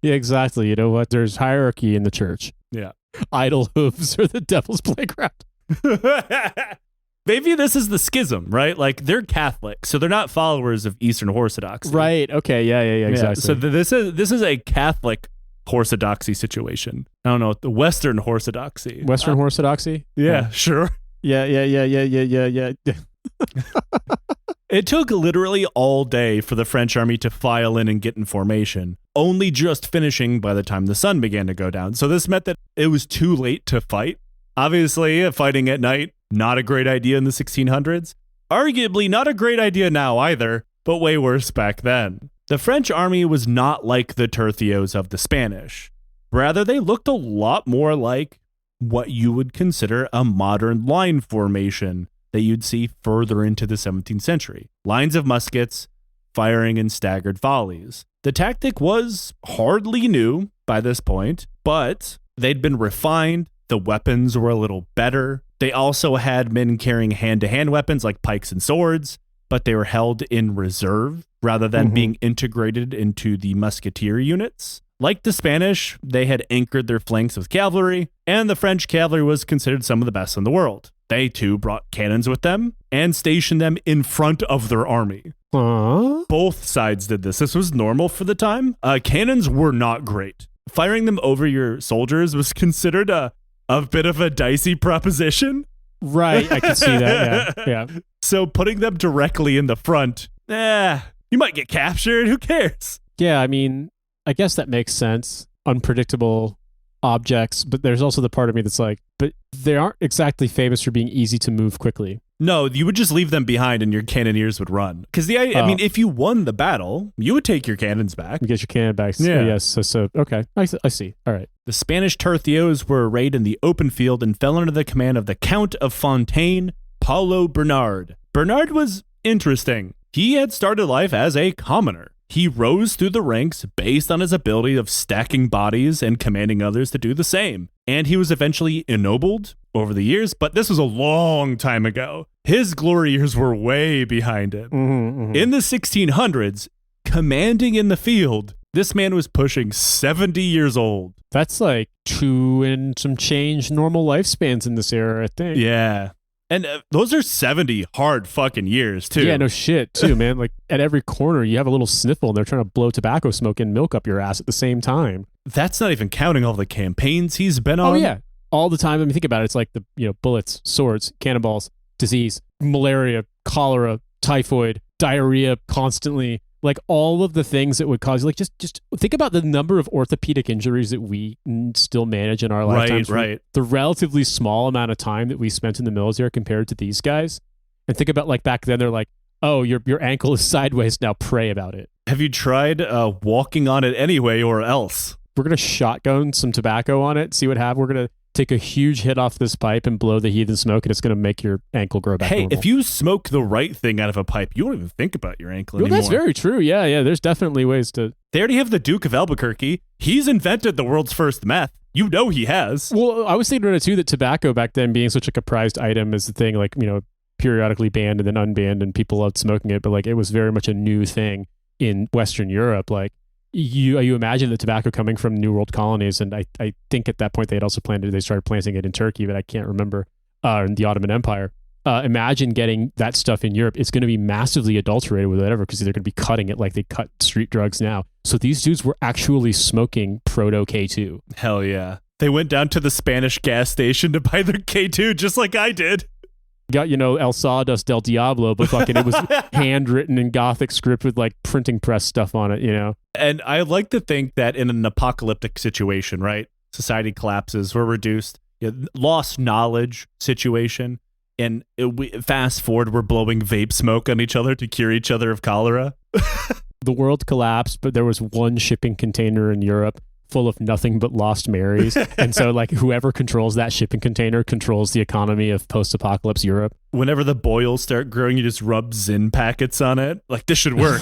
Yeah, exactly. You know what? There's hierarchy in the church. Yeah. Idle hooves are the devil's playground. Maybe this is the schism, right? Like, they're Catholic, so they're not followers of Eastern Orthodoxy. Right. Okay. Yeah, exactly. So this is a Catholic Orthodoxy situation. I don't know, the Western Orthodoxy. Western Orthodoxy? Yeah, sure. Yeah. It took literally all day for the French army to file in and get in formation, only just finishing by the time the sun began to go down. So this meant that it was too late to fight. Obviously, fighting at night, not a great idea in the 1600s. Arguably not a great idea now either, but way worse back then. The French army was not like the tercios of the Spanish. Rather, they looked a lot more like what you would consider a modern line formation that you'd see further into the 17th century. Lines of muskets, firing in staggered volleys. The tactic was hardly new by this point, but they'd been refined. The weapons were a little better. They also had men carrying hand-to-hand weapons like pikes and swords, but they were held in reserve rather than being integrated into the musketeer units. Like the Spanish, they had anchored their flanks with cavalry, and the French cavalry was considered some of the best in the world. They too brought cannons with them and stationed them in front of their army. Both sides did this. This was normal for the time. Cannons were not great. Firing them over your soldiers was considered a bit of a dicey proposition. Right, I can see that, yeah. So putting them directly in the front, you might get captured. Who cares? Yeah, I mean, I guess that makes sense. Unpredictable objects, but there's also the part of me that's like, but they aren't exactly famous for being easy to move quickly. No, you would just leave them behind and your cannoneers would run. Because I mean, if you won the battle, you would take your cannons back. You get your cannon back. Yeah. Yes. So okay. I see. All right. The Spanish tercios were arrayed in the open field and fell under the command of the Count of Fontaine, Paulo Bernard. Bernard was interesting. He had started life as a commoner. He rose through the ranks based on his ability of stacking bodies and commanding others to do the same. And he was eventually ennobled over the years, but this was a long time ago. His glory years were way behind it. In the 1600s, commanding in the field, this man was pushing 70 years old. That's like 2 and some change normal lifespans in this era, I think. Yeah. And those are 70 hard fucking years, too. Yeah, no shit, too, man. Like, at every corner, you have a little sniffle, and they're trying to blow tobacco smoke and milk up your ass at the same time. That's not even counting all the campaigns he's been on. Oh, yeah. All the time. I mean, think about it. It's like the, bullets, swords, cannonballs, disease, malaria, cholera, typhoid, diarrhea constantly. Like, all of the things that would cause, like, just think about the number of orthopedic injuries that we still manage in our lifetimes. Right. The relatively small amount of time that we spent in the military compared to these guys. And think about, like, back then, they're like, oh, your ankle is sideways, now pray about it. Have you tried walking on it anyway or else? We're going to shotgun some tobacco on it, see what happens. We're going to take a huge hit off this pipe and blow the heathen smoke, and it's going to make your ankle grow back normal. If you smoke the right thing out of a pipe, you don't even think about your ankle anymore. That's very true. Yeah. There's definitely ways to... They already have the Duke of Albuquerque. He's invented the world's first meth. You know he has. Well, I was thinking about it too, that tobacco back then being such a prized item is the thing, like, periodically banned and then unbanned and people loved smoking it, but like it was very much a new thing in Western Europe. Like you imagine the tobacco coming from New World colonies, and I think at that point they started planting it in Turkey, but I can't remember, in the Ottoman Empire. Imagine getting that stuff in Europe. It's going to be massively adulterated with whatever, because they're going to be cutting it like they cut street drugs now. So these dudes were actually smoking proto K2. Hell yeah. They went down to the Spanish gas station to buy their K2 just like I did. Got, El Sawdust del Diablo, but fucking it was handwritten in Gothic script with like printing press stuff on it, And I like to think that in an apocalyptic situation, right? Society collapses, we're reduced, lost knowledge situation. And fast forward, we're blowing vape smoke on each other to cure each other of cholera. The world collapsed, but there was one shipping container in Europe full of nothing but lost Marys. And so like whoever controls that shipping container controls the economy of post-apocalypse Europe. Whenever the boils start growing, you just rub Zyn packets on it. Like, this should work.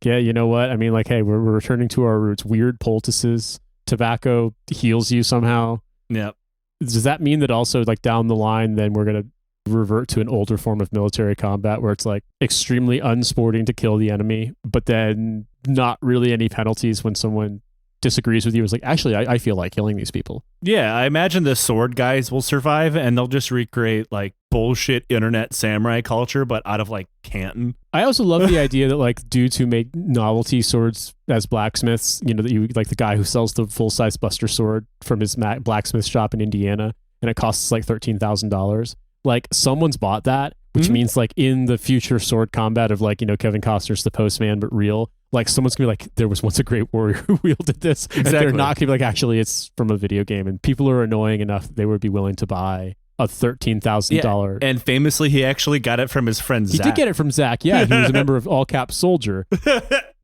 Yeah, you know what? I mean, like, hey, we're returning to our roots. Weird poultices. Tobacco heals you somehow. Yeah. Does that mean that also like down the line, then we're going to revert to an older form of military combat where it's like extremely unsporting to kill the enemy, but then not really any penalties when someone disagrees with you? It's like, actually, I feel like killing these people. Yeah, I imagine the sword guys will survive and they'll just recreate like bullshit internet samurai culture, but out of like Canton. I also love the idea that like dudes who make novelty swords as blacksmiths, that you like the guy who sells the full-size Buster sword from his blacksmith shop in Indiana, and it costs like $13,000. Like someone's bought that, which means like in the future sword combat of like, Kevin Costner's The Postman, but real, like someone's gonna be like, there was once a great warrior who wielded this. Exactly. And they're not gonna be like, actually it's from a video game, and people are annoying enough they would be willing to buy a $13,000. And famously, he actually got it from his friend Zach. He did get it from Zach. Yeah, he was a member of All Cap Soldier.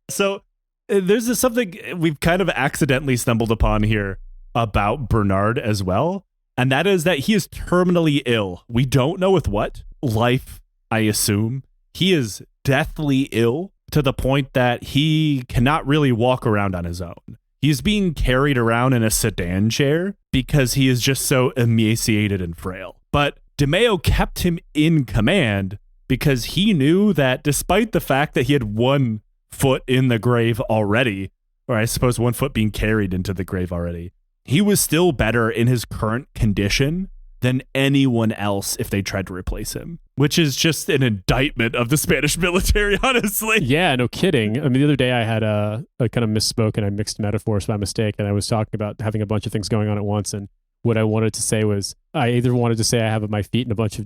So there's something we've kind of accidentally stumbled upon here about Bernard as well. And that is that he is terminally ill. We don't know with what. Life, I assume. He is deathly ill to the point that he cannot really walk around on his own. He's being carried around in a sedan chair because he is just so emaciated and frail. But DeMeo kept him in command because he knew that despite the fact that he had 1 foot in the grave already, or I suppose 1 foot being carried into the grave already, he was still better in his current condition than anyone else if they tried to replace him, which is just an indictment of the Spanish military, honestly. Yeah, no kidding. I mean, the other day I had I kind of misspoke and I mixed metaphors by mistake, and I was talking about having a bunch of things going on at once, and what I wanted to say was I either wanted to say I have my feet in a bunch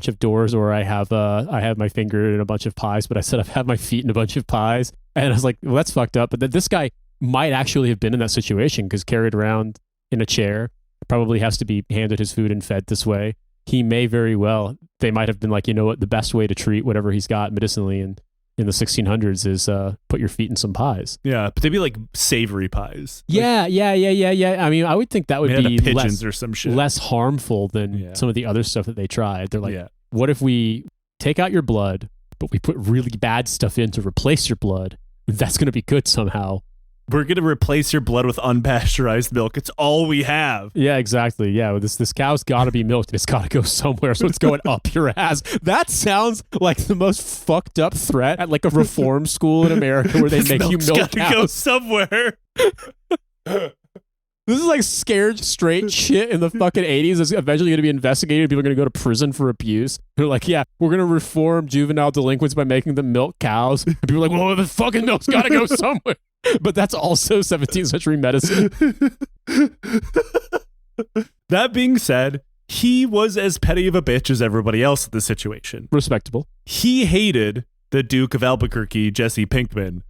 of doors, or I have my finger in a bunch of pies, but I said I've had my feet in a bunch of pies, and I was like, well, that's fucked up. But then this guy might actually have been in that situation because carried around in a chair, probably has to be handed his food and fed this way. He may very well, they might have been like, you know what, the best way to treat whatever he's got medicinally in the 1600s is put your feet in some pies. Yeah, but they'd be like savory pies. Yeah. I mean, I would think that would be pigeons or some shit. Less harmful than some of the other stuff that they tried. They're like, what if we take out your blood, but we put really bad stuff in to replace your blood? That's going to be good somehow. We're going to replace your blood with unpasteurized milk. It's all we have. Yeah, exactly. Yeah, this cow's got to be milked and it's got to go somewhere, so it's going up your ass. That sounds like the most fucked up threat at like a reform school in America where they make you milk cows. Go somewhere. This is like scared straight shit in the fucking 80s. It's eventually going to be investigated. People are going to go to prison for abuse. They're like, yeah, we're going to reform juvenile delinquents by making them milk cows. And people are like, well, the fucking milk's got to go somewhere. But that's also 17th century medicine. That being said, he was as petty of a bitch as everybody else in the situation. Respectable. He hated the Duke of Albuquerque, Jesse Pinkman,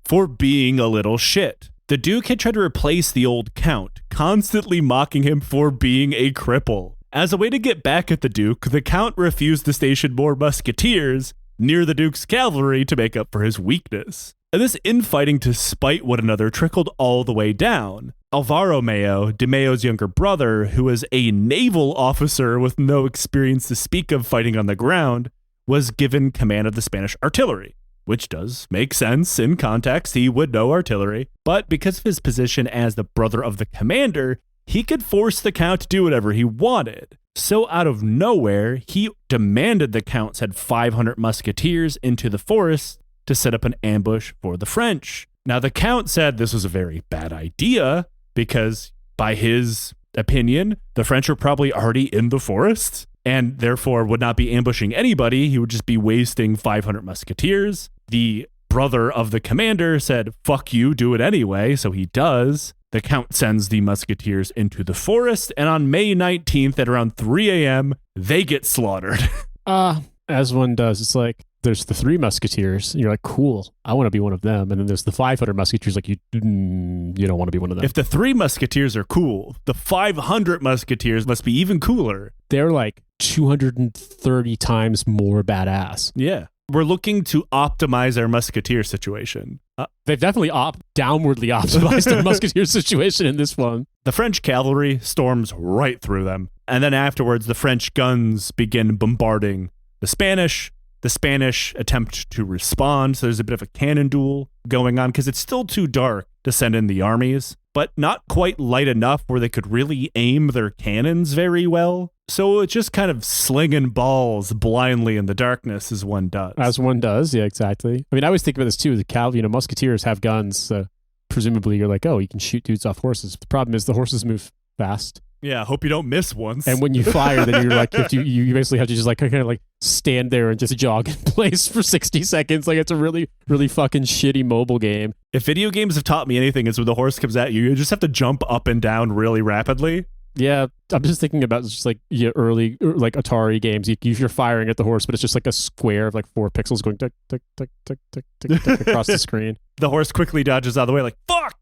for being a little shit. The Duke had tried to replace the old Count, constantly mocking him for being a cripple. As a way to get back at the Duke, the Count refused to station more musketeers near the Duke's cavalry to make up for his weakness. And this infighting to spite one another trickled all the way down. Alvaro Mayo, DeMeo's younger brother, who was a naval officer with no experience to speak of fighting on the ground, was given command of the Spanish artillery, which does make sense in context. He would know artillery, but because of his position as the brother of the commander, he could force the Count to do whatever he wanted. So out of nowhere, he demanded the Count send 500 musketeers into the forest to set up an ambush for the French. Now, the Count said this was a very bad idea because, by his opinion, the French were probably already in the forest and therefore would not be ambushing anybody. He would just be wasting 500 musketeers. The brother of the commander said, fuck you, do it anyway. So he does. The Count sends the musketeers into the forest, and on May 19th at around 3 a.m., they get slaughtered. As one does. It's like, there's the 3 musketeers, and you're like, cool, I want to be one of them. And then there's the 500 musketeers, like, you don't want to be one of them. If the 3 musketeers are cool, the 500 musketeers must be even cooler. They're like 230 times more badass. Yeah. We're looking to optimize our musketeer situation. They've definitely downwardly optimized their musketeer situation in this one. The French cavalry storms right through them. And then afterwards, the French guns begin bombarding the Spanish. The Spanish attempt to respond. So there's a bit of a cannon duel going on because it's still too dark to send in the armies, but not quite light enough where they could really aim their cannons very well. So it's just kind of slinging balls blindly in the darkness as one does. As one does, yeah, exactly. I mean, I always think about this too. The cavalry, musketeers have guns. So presumably you're like, oh, you can shoot dudes off horses. The problem is the horses move fast. Yeah, hope you don't miss once. And when you fire, then you're like, you basically have to just like kind of like stand there and just jog in place for 60 seconds. Like it's a really, really fucking shitty mobile game. If video games have taught me anything, it's when the horse comes at you, you just have to jump up and down really rapidly. Yeah, I'm just thinking about just like early like Atari games. You're firing at the horse, but it's just like a square of like 4 pixels going tick, tick, tick, tick, tick, tick, tick across the screen. The horse quickly dodges out of the way like, fuck,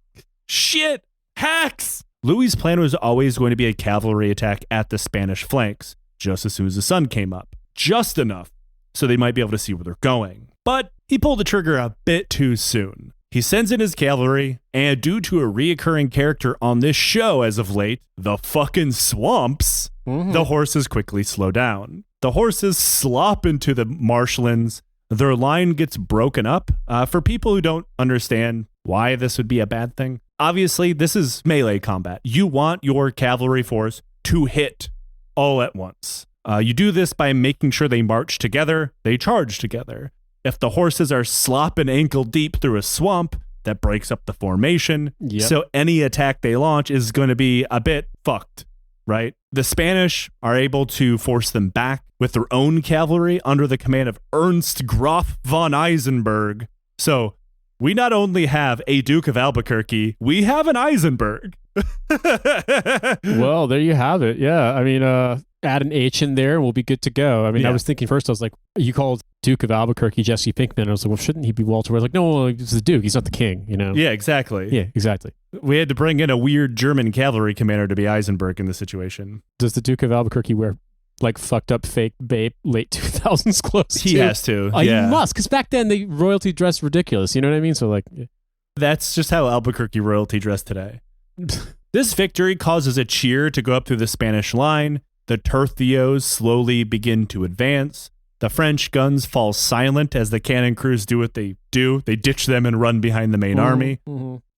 shit, hacks. Louis' plan was always going to be a cavalry attack at the Spanish flanks, just as soon as the sun came up. Just enough so they might be able to see where they're going. But he pulled the trigger a bit too soon. He sends in his cavalry, and due to a reoccurring character on this show as of late, the fucking swamps, the horses quickly slow down. The horses slop into the marshlands. Their line gets broken up. For people who don't understand why this would be a bad thing, obviously, this is melee combat. You want your cavalry force to hit all at once. You do this by making sure they march together, they charge together. If the horses are slopping ankle deep through a swamp, that breaks up the formation. Yep. So any attack they launch is going to be a bit fucked, right? The Spanish are able to force them back with their own cavalry under the command of Ernst Graf von Eisenberg. So we not only have a Duke of Albuquerque, we have an Eisenberg. Well, there you have it. Yeah, I mean, add an H in there and we'll be good to go. I mean, I was thinking first, I was like, you called Duke of Albuquerque Jesse Pinkman. I was like, well, shouldn't he be Walter? I was like, no, he's the Duke. He's not the king, Yeah, exactly. Yeah, exactly. We had to bring in a weird German cavalry commander to be Eisenberg in this situation. Does the Duke of Albuquerque wear like fucked up fake babe late 2000s clothes? He has to. He must, because back then the royalty dressed ridiculous. You know what I mean? So like, that's just how Albuquerque royalty dressed today. This victory causes a cheer to go up through the Spanish line. The tercios slowly begin to advance. The French guns fall silent as the cannon crews do what they do. They ditch them and run behind the main army,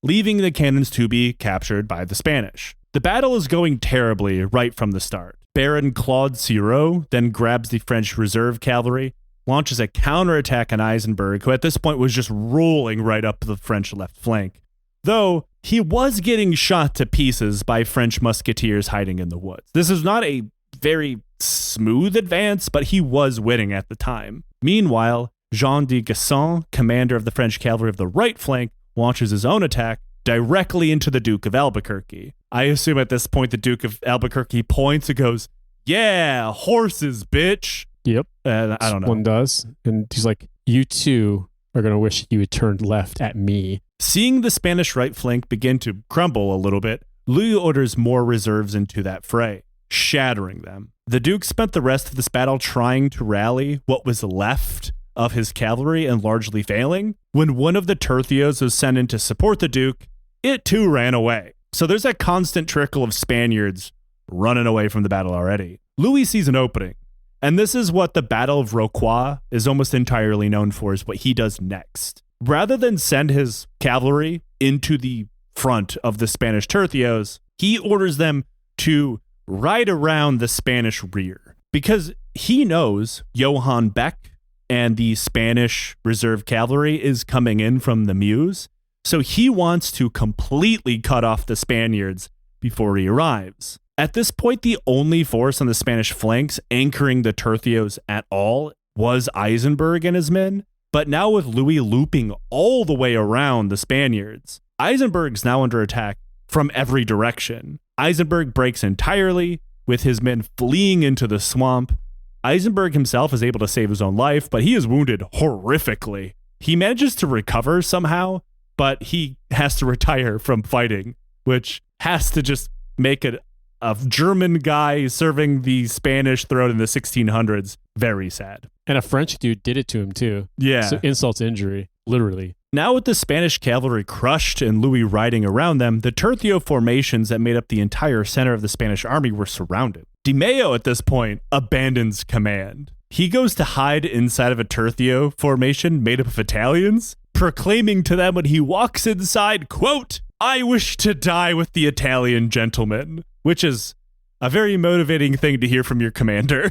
leaving the cannons to be captured by the Spanish. The battle is going terribly right from the start. Baron Claude Sirois then grabs the French reserve cavalry, launches a counterattack on Eisenberg, who at this point was just rolling right up the French left flank. Though he was getting shot to pieces by French musketeers hiding in the woods. This is not a very smooth advance, but he was winning at the time. Meanwhile, Jean de Gasson, commander of the French cavalry of the right flank, launches his own attack directly into the Duke of Albuquerque. I assume at this point the Duke of Albuquerque points and goes, yeah, horses, bitch. Yep. I don't know. One does. And he's like, you two are going to wish you had turned left at me. Seeing the Spanish right flank begin to crumble a little bit, Louis orders more reserves into that fray, shattering them. The Duke spent the rest of this battle trying to rally what was left of his cavalry and largely failing. When one of the tercios was sent in to support the Duke, it too ran away. So there's a constant trickle of Spaniards running away from the battle already. Louis sees an opening, and this is what the Battle of Rocroi is almost entirely known for, is what he does next. Rather than send his cavalry into the front of the Spanish tercios, he orders them to ride around the Spanish rear because he knows Johann Beck and the Spanish reserve cavalry is coming in from the Meuse. So he wants to completely cut off the Spaniards before he arrives. At this point, the only force on the Spanish flanks anchoring the tercios at all was Eisenberg and his men. But now with Louis looping all the way around the Spaniards, Eisenberg's now under attack from every direction. Eisenberg breaks entirely, with his men fleeing into the swamp. Eisenberg himself is able to save his own life, but he is wounded horrifically. He manages to recover somehow, but he has to retire from fighting, which has to just make it a German guy serving the Spanish throne in the 1600s very sad. And a French dude did it to him too. Yeah. So insult to injury, literally. Now with the Spanish cavalry crushed and Louis riding around them, the tercio formations that made up the entire center of the Spanish army were surrounded. Di Maio at this point abandons command. He goes to hide inside of a tercio formation made up of Italians, proclaiming to them when he walks inside, quote, "I wish to die with the Italian gentlemen," which is a very motivating thing to hear from your commander.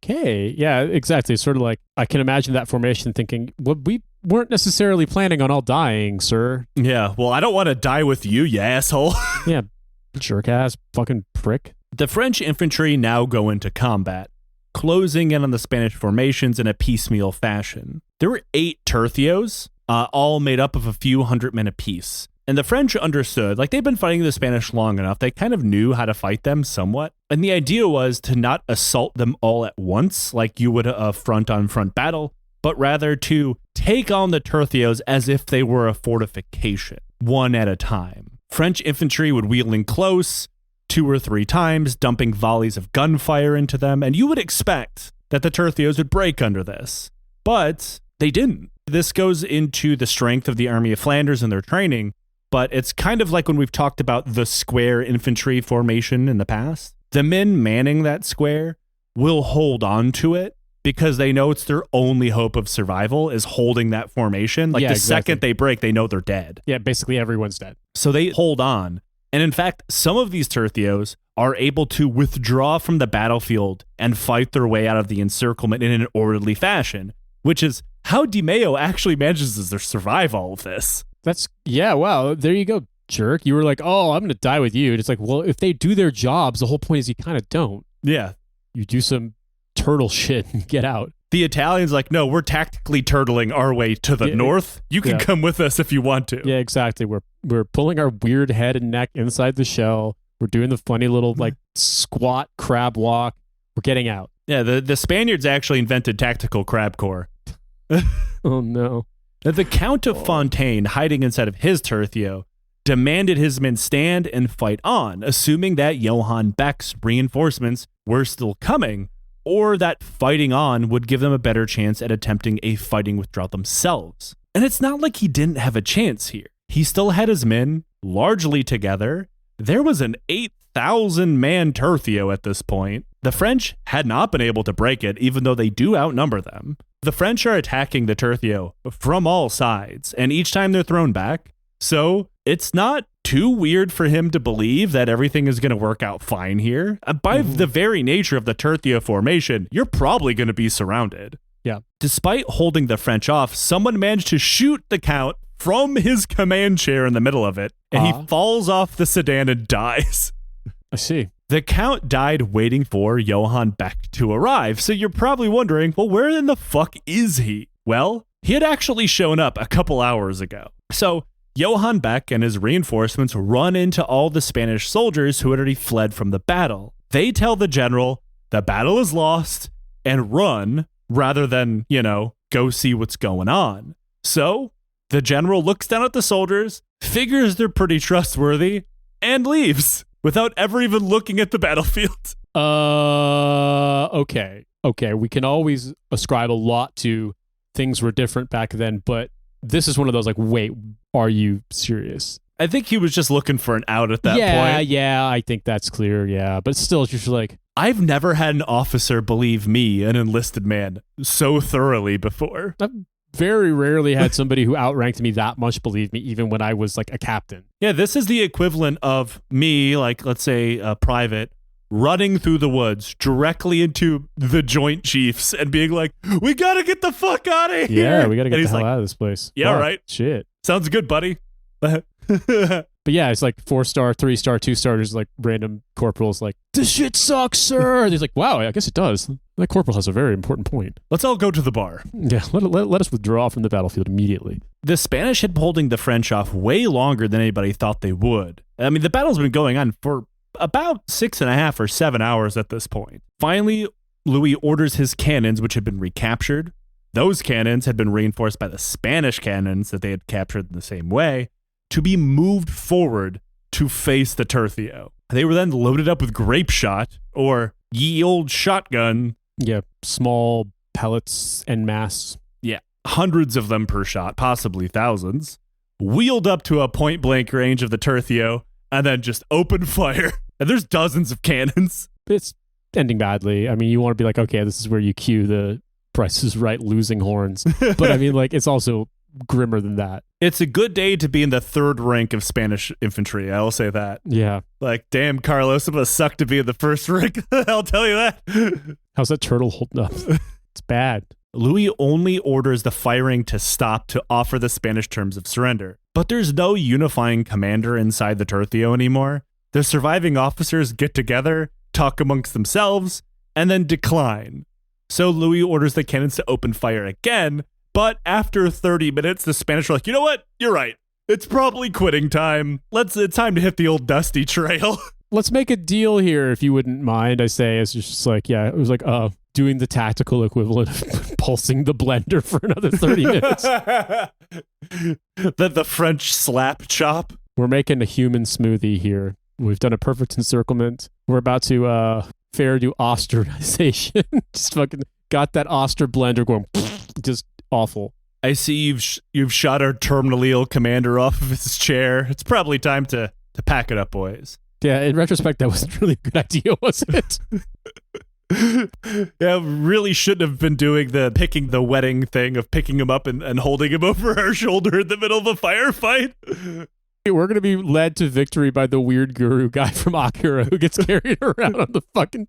Okay. Yeah, exactly. Sort of like, I can imagine that formation thinking, well, we weren't necessarily planning on all dying, sir. Yeah, well, I don't want to die with you, you asshole. Yeah, jerk-ass fucking prick. The French infantry now go into combat, closing in on the Spanish formations in a piecemeal fashion. There were 8 tercios, all made up of a few hundred men apiece. And the French understood, like they'd been fighting the Spanish long enough, they kind of knew how to fight them somewhat. And the idea was to not assault them all at once, like you would a front-on-front battle, but rather to take on the tercios as if they were a fortification, one at a time. French infantry would wheel in close 2 or 3 times, dumping volleys of gunfire into them, and you would expect that the tercios would break under this. But they didn't. This goes into the strength of the Army of Flanders and their training, but it's kind of like when we've talked about the square infantry formation in the past. The men manning that square will hold on to it because they know it's their only hope of survival is holding that formation. Like second they break, they know they're dead. Yeah, basically everyone's dead. So they hold on. And in fact, some of these tercios are able to withdraw from the battlefield and fight their way out of the encirclement in an orderly fashion, which is how Di Maio actually manages to survive all of this. Wow, there you go, jerk. You were like, oh, I'm going to die with you. And it's like, well, if they do their jobs, the whole point is you kind of don't. Yeah. You do some turtle shit and get out. The Italians like, no, we're tactically turtling our way to the north. You can come with us if you want to. Yeah, exactly. We're pulling our weird head and neck inside the shell. We're doing the funny little like squat crab walk. We're getting out. Yeah, the Spaniards actually invented tactical crab corps. Oh, no. The Count of Fontaine, hiding inside of his tercio, demanded his men stand and fight on, assuming that Johann Beck's reinforcements were still coming, or that fighting on would give them a better chance at attempting a fighting withdrawal themselves. And it's not like he didn't have a chance here. He still had his men largely together. There was an 8,000-man tercio at this point. The French had not been able to break it, even though they do outnumber them. The French are attacking the tercio from all sides, and each time they're thrown back. So it's not too weird for him to believe that everything is going to work out fine here. By the very nature of the tercio formation, you're probably going to be surrounded. Yeah. Despite holding the French off, someone managed to shoot the Count from his command chair in the middle of it, and he falls off the sedan and dies. I see. The Count died waiting for Johann Beck to arrive, so you're probably wondering, well, where in the fuck is he? Well, he had actually shown up a couple hours ago. So Johann Beck and his reinforcements run into all the Spanish soldiers who had already fled from the battle. They tell the general the battle is lost and run rather than, go see what's going on. So the general looks down at the soldiers, figures they're pretty trustworthy, and leaves without ever even looking at the battlefield. Okay. We can always ascribe a lot to things were different back then, but this is one of those like, wait, are you serious? I think he was just looking for an out at that point. Yeah, I think that's clear, yeah. But still, it's just like... I've never had an officer believe me, an enlisted man, so thoroughly before. very rarely had somebody who outranked me that much believe me, even when I was like a captain. Yeah, this is the equivalent of me, like, let's say a private, running through the woods directly into the Joint Chiefs and being like, we gotta get the fuck out of here. Yeah, we gotta get the hell out of this place. Yeah, fuck, right. Shit. Sounds good, buddy. But yeah, it's like 4-star, 3-star, 2-stars, like random corporals like, this shit sucks, sir. And he's like, wow, I guess it does. That corporal has a very important point. Let's all go to the bar. Yeah, let us withdraw from the battlefield immediately. The Spanish had been holding the French off way longer than anybody thought they would. I mean, the battle's been going on for about 6.5 or 7 hours at this point. Finally, Louis orders his cannons, which had been recaptured. Those cannons had been reinforced by the Spanish cannons that they had captured in the same way, to be moved forward to face the tercio. They were then loaded up with grape shot, or ye old shotgun. Yeah, small pellets en masse. Yeah, hundreds of them per shot, possibly thousands. Wheeled up to a point-blank range of the tercio, and then just open fire. And there's dozens of cannons. It's ending badly. I mean, you want to be like, okay, this is where you cue the Price is Right losing horns. But I mean, like, it's also grimmer than that. It's a good day to be in the third rank of Spanish infantry, I will say that. Yeah. Like, damn, Carlos, it must suck to be in the first rank. I'll tell you that. How's that turtle holding up? It's bad. Louis only orders the firing to stop to offer the Spanish terms of surrender. But there's no unifying commander inside the tercio anymore. The surviving officers get together, talk amongst themselves, and then decline. So Louis orders the cannons to open fire again, but after 30 minutes, the Spanish are like, you know what? You're right. It's probably quitting time. It's time to hit the old dusty trail. Let's make a deal here, if you wouldn't mind. I say, it's just like, yeah, it was like, doing the tactical equivalent of pulsing the blender for another 30 minutes. The French slap chop. We're making a human smoothie here. We've done a perfect encirclement. We're about to fair do ostracization. Just fucking got that Oster blender going, just awful. I see you've shot our terminally ill commander off of his chair. It's probably time to pack it up, boys. Yeah, in retrospect, that wasn't really a good idea, was it? Yeah, really shouldn't have been doing picking the wedding thing of picking him up and holding him over our shoulder in the middle of a firefight. We're going to be led to victory by the weird guru guy from Akira who gets carried around on the fucking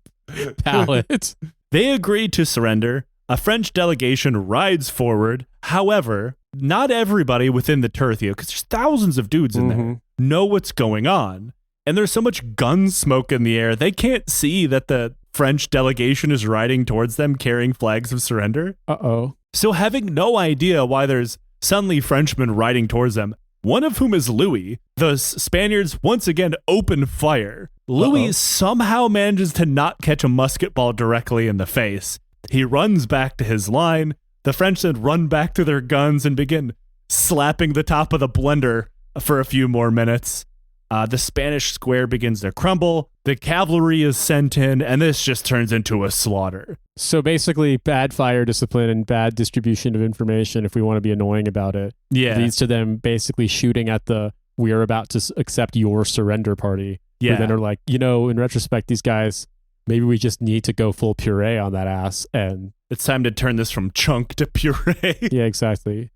pallet. They agreed to surrender. A French delegation rides forward. However, not everybody within the tercio, because there's thousands of dudes in there, know what's going on. And there's so much gun smoke in the air, they can't see that the French delegation is riding towards them carrying flags of surrender. Uh-oh. So having no idea why there's suddenly Frenchmen riding towards them, one of whom is Louis, the Spaniards once again open fire. Louis somehow manages to not catch a musket ball directly in the face. He runs back to his line. The French then run back to their guns and begin slapping the top of the blender for a few more minutes. The Spanish square begins to crumble. The cavalry is sent in, and this just turns into a slaughter. So basically, bad fire discipline and bad distribution of information, if we want to be annoying about it, leads to them basically shooting at the "we are about to accept your surrender" party. Yeah. Who then are like, in retrospect, these guys, maybe we just need to go full puree on that ass, and it's time to turn this from chunk to puree. Yeah, exactly.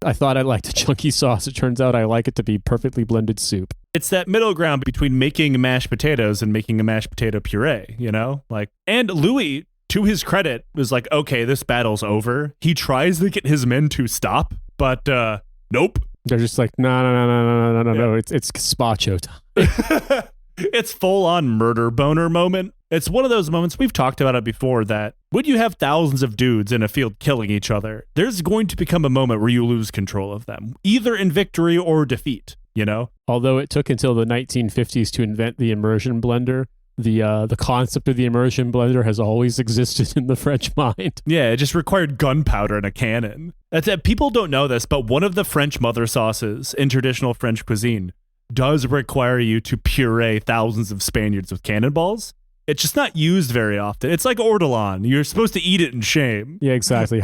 I thought I liked a chunky sauce. It turns out I like it to be perfectly blended soup. It's that middle ground between making mashed potatoes and making a mashed potato puree, you know? And Louis, to his credit, was like, okay, this battle's over. He tries to get his men to stop, but nope. They're just like, no. It's gazpacho time. It's full-on murder boner moment. It's one of those moments, we've talked about it before, that when you have thousands of dudes in a field killing each other, there's going to become a moment where you lose control of them, either in victory or defeat, you know? Although it took until the 1950s to invent the immersion blender, the concept of the immersion blender has always existed in the French mind. Yeah, it just required gunpowder and a cannon. People don't know this, but one of the French mother sauces in traditional French cuisine does require you to puree thousands of Spaniards with cannonballs. It's just not used very often. It's like ortolan. You're supposed to eat it in shame. Yeah, exactly.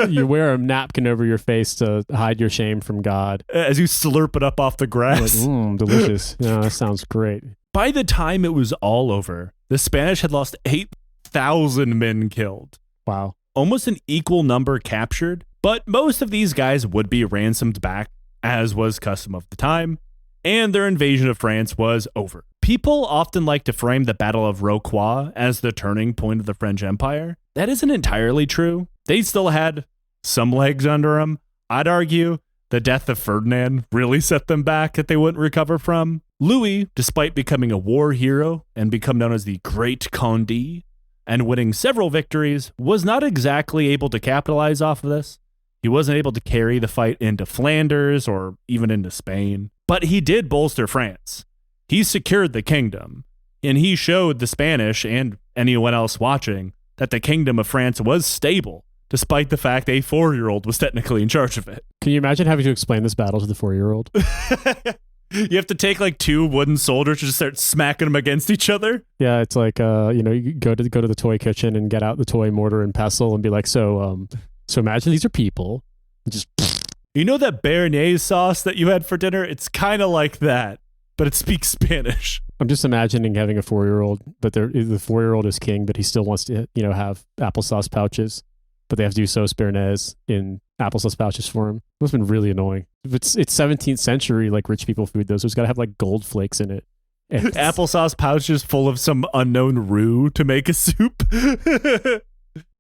You wear a napkin over your face to hide your shame from God. As you slurp it up off the grass. Like, delicious. Yeah, that sounds great. By the time it was all over, the Spanish had lost 8,000 men killed. Wow. almost an equal number captured, but most of these guys would be ransomed back, as was custom of the time, and their invasion of France was over. People often like to frame the Battle of Rocroi as the turning point of the French Empire. That isn't entirely true. They still had some legs under them. I'd argue the death of Ferdinand really set them back that they wouldn't recover from. Louis, despite becoming a war hero and become known as the Great Conde and winning several victories, was not exactly able to capitalize off of this. He wasn't able to carry the fight into Flanders or even into Spain, but he did bolster France. He secured the kingdom, and he showed the Spanish and anyone else watching that the kingdom of France was stable, despite the fact a 4-year-old was technically in charge of it. Can you imagine having to explain this battle to the 4-year-old? You have to take like 2 wooden soldiers and just start smacking them against each other. Yeah, it's like you go to the toy kitchen and get out the toy mortar and pestle and be like, so imagine these are people. Just you know that béarnaise sauce that you had for dinner? It's kind of like that, but it speaks Spanish. I'm just imagining having a 4-year-old, but the 4-year-old is king, but he still wants to have applesauce pouches, but they have to do sauce béarnaise in applesauce pouches for him. It must have been really annoying. It's 17th century, like rich people food though, so it's got to have like gold flakes in it. Applesauce pouches full of some unknown roux to make a soup.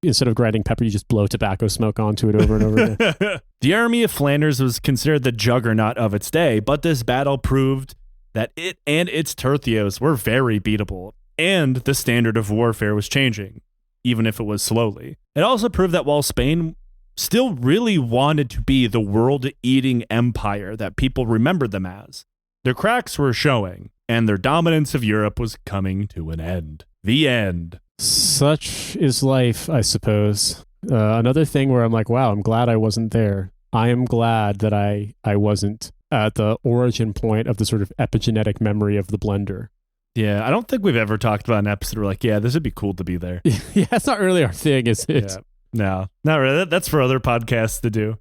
Instead of grinding pepper, you just blow tobacco smoke onto it over and over again. The Army of Flanders was considered the juggernaut of its day, but this battle proved that it and its tercios were very beatable, and the standard of warfare was changing, even if it was slowly. It also proved that while Spain still really wanted to be the world-eating empire that people remembered them as, their cracks were showing, and their dominance of Europe was coming to an end. The end. Such is life, I suppose. Another thing where I'm like, wow, I'm glad I wasn't there. I am glad that I wasn't at the origin point of the sort of epigenetic memory of the blender. Yeah, I don't think we've ever talked about an episode where like, yeah, this would be cool to be there. Yeah, it's not really our thing, is it? Yeah. No, not really. That's for other podcasts to do.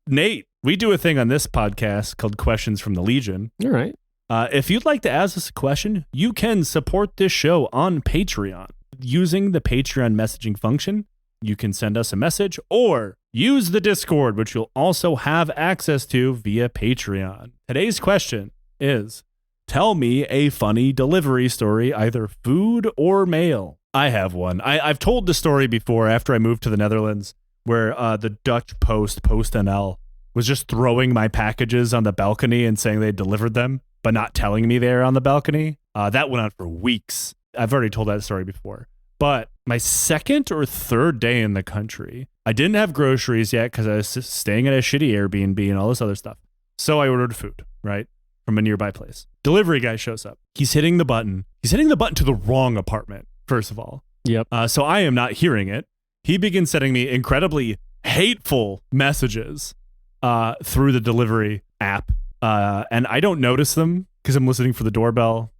Nate, we do a thing on this podcast called Questions from the Legion. All right. If you'd like to ask us a question, you can support this show on Patreon. Using the Patreon messaging function, you can send us a message or use the Discord, which you'll also have access to via Patreon. Today's question is, tell me a funny delivery story, either food or mail. I have one. I've told the story before after I moved to the Netherlands, where the Dutch PostNL, was just throwing my packages on the balcony and saying they delivered them, but not telling me they're on the balcony. That went on for weeks. I've already told that story before. But my second or third day in the country, I didn't have groceries yet because I was staying at a shitty Airbnb and all this other stuff. So I ordered food, right, from a nearby place. Delivery guy shows up. He's hitting the button. He's hitting the button to the wrong apartment, first of all. Yep. So I am not hearing it. He begins sending me incredibly hateful messages through the delivery app. And I don't notice them because I'm listening for the doorbell.